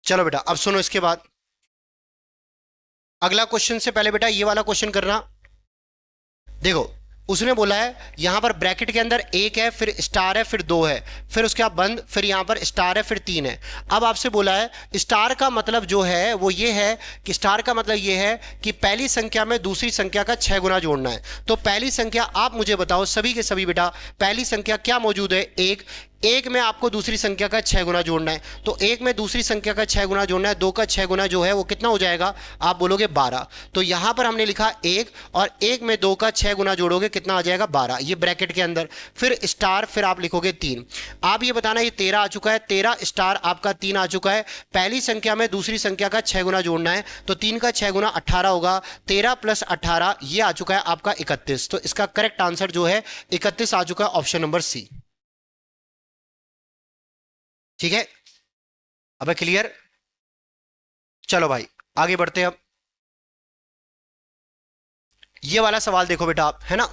चलो बेटा अब सुनो इसके बाद, अगला क्वेश्चन से पहले बेटा ये वाला क्वेश्चन करना। देखो उसने बोला है यहां पर ब्रैकेट के अंदर एक है, फिर स्टार है, फिर दो है, फिर उसके बाद बंद, फिर यहां पर स्टार है, फिर 3 है। अब आपसे बोला है स्टार का मतलब जो है वो ये है कि स्टार का मतलब ये है कि पहली संख्या में दूसरी संख्या का 6 गुना जोड़ना है। तो पहली संख्या आप मुझे बताओ सभी के सभी बेटा, पहली संख्या क्या मौजूद है, एक, एक में आपको दूसरी संख्या का 6 गुना जोड़ना है। तो एक में दूसरी संख्या का 6 गुना जोड़ना है, दो का 6 गुना जो है वो कितना हो जाएगा, आप बोलोगे 12। तो यहां पर हमने लिखा एक, और एक में दो का 6 गुना जोड़ोगे कितना आ जाएगा 12, ये ब्रैकेट के अंदर, फिर स्टार, फिर आप लिखोगे 3। आप ये बताना ये 13 आ चुका है, 13 स्टार आपका 3 आ चुका है। पहली संख्या में दूसरी संख्या का 6 गुना जोड़ना है, तो 3 का 6 गुना 18 होगा, 13 प्लस 18 ये आ चुका है आपका 31। तो इसका करेक्ट आंसर जो है 31 आ चुका है, ऑप्शन नंबर सी। ठीक है, अबे क्लियर? चलो भाई आगे बढ़ते हैं अब। ये वाला सवाल देखो बेटा आप, है ना,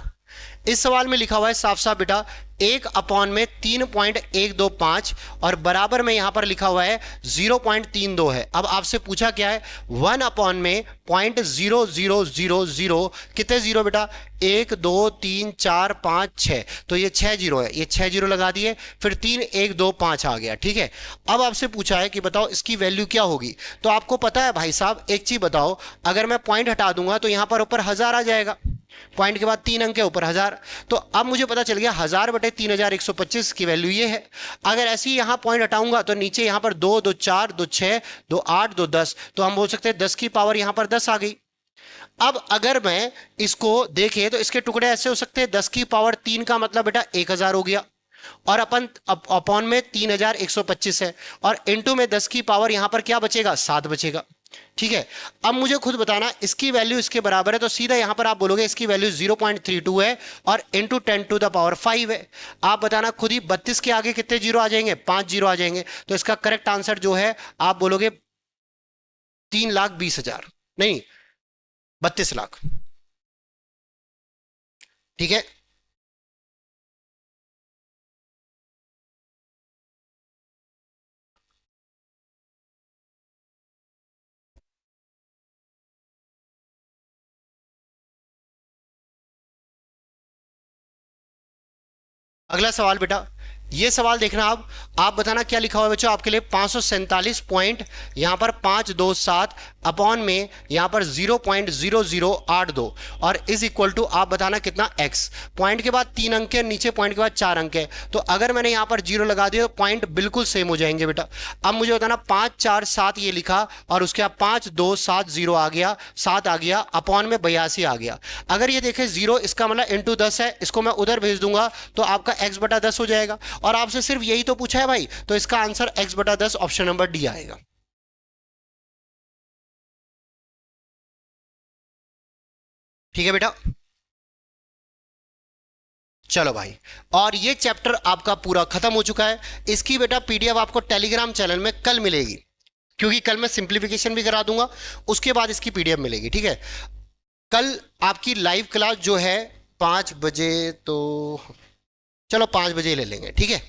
इस सवाल में लिखा हुआ है साफ साफ बेटा 1/3.125 और बराबर में यहां पर लिखा हुआ है 0.32 है। अब आपसे पूछा क्या है, 1/0000 कितने जीरो बेटा, 1 2 3 4 5 6, तो ये 6 जीरो है, ये 6 जीरो लगा दिए, फिर 3 1 2 5 आ गया। ठीक है, अब आपसे पूछा है कि बताओ इसकी वैल्यू क्या होगी। तो आपको पता है भाई साहब एक चीज बताओ, अगर मैं पॉइंट हटा दूंगा तो यहां पर ऊपर 1000 आ जाएगा, पॉइंट के बाद 3 अंक के ऊपर 1000। तो अब मुझे पता चल गया 1000/3125 की वैल्यू ये है। अगर ऐसे ही यहां पॉइंट हटाऊंगा तो नीचे यहां पर 2 2 4 2 6 2 8 2 10, तो हम बोल सकते हैं 10 की पावर यहां पर 10 आ गई। अब अगर मैं इसको देखे तो इसके टुकड़े ऐसे हो सकते हैं, 10 की पावर 3 का मतलब बेटा 1000 हो गया, और अपन अपॉन में 3125 है, और इनटू में 10 की पावर यहां पर क्या बचेगा, 7 बचेगा। ठीक है, अब मुझे खुद बताना इसकी वैल्यू इसके बराबर है, तो सीधा यहां पर आप बोलोगे इसकी वैल्यू 0.32 है और इंटू 10⁵ है। आप बताना खुद ही 32 के आगे कितने जीरो आ जाएंगे, 5 जीरो आ जाएंगे। तो इसका करेक्ट आंसर जो है आप बोलोगे 3,20,000, नहीं 32 लाख। ठीक है, अगला सवाल बेटा, ये सवाल देखना आप बताना क्या लिखा हुआ है बच्चों आपके लिए। 547 पॉइंट यहां पर 527 अपॉन में यहां पर 0.0082 और इज इक्वल टू आप बताना कितना x। पॉइंट के बाद 3 अंक है, नीचे पॉइंट के बाद 4 अंक है, तो अगर मैंने यहां पर 0 लगा दिया तो पॉइंट बिल्कुल सेम हो जाएंगे बेटा। अब मुझे बताना 547 ये लिखा और उसके बाद 5270 आ गया, 7 आ गया, अपॉन में 82 आ गया। अगर ये देखें 0 इसका मतलब इंटू 10 है, इसको मैं उधर भेज दूंगा तो आपका x बटा 10 हो जाएगा। और आपसे सिर्फ यही तो पूछा है भाई, तो इसका आंसर x बटा 10 ऑप्शन नंबर डी आएगा। ठीक है बेटा, चलो भाई। और ये चैप्टर आपका पूरा खत्म हो चुका है। इसकी बेटा पीडीएफ आपको टेलीग्राम चैनल में कल मिलेगी, क्योंकि कल मैं सिंप्लीफिकेशन भी करा दूंगा, उसके बाद इसकी पीडीएफ मिलेगी। ठीक है, कल आपकी लाइव क्लास जो है 5 बजे, तो चलो 5 बजे ले लेंगे। ठीक है,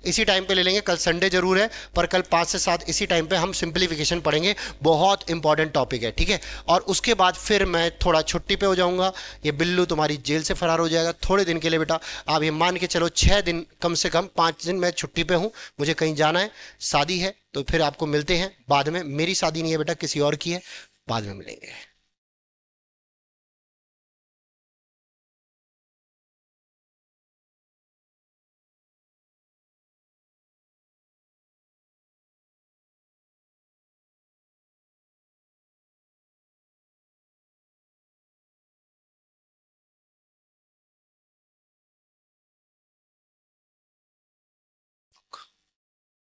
इसी टाइम पे ले लेंगे। कल संडे जरूर है, पर कल 5 से 7 इसी टाइम पे हम सिंप्लीफिकेशन पढ़ेंगे। बहुत इंपॉर्टेंट टॉपिक है। ठीक है, और उसके बाद फिर मैं थोड़ा छुट्टी पे हो जाऊंगा। ये बिल्लू तुम्हारी जेल से फरार हो जाएगा थोड़े दिन के लिए बेटा। आप ये मान के चलो 6 दिन, कम से कम 5 दिन मैं छुट्टी पे हूँ, मुझे कहीं जाना है, शादी है, तो फिर आपको मिलते हैं बाद में। मेरी शादी नहीं है बेटा, किसी और की है, बाद में मिलेंगे।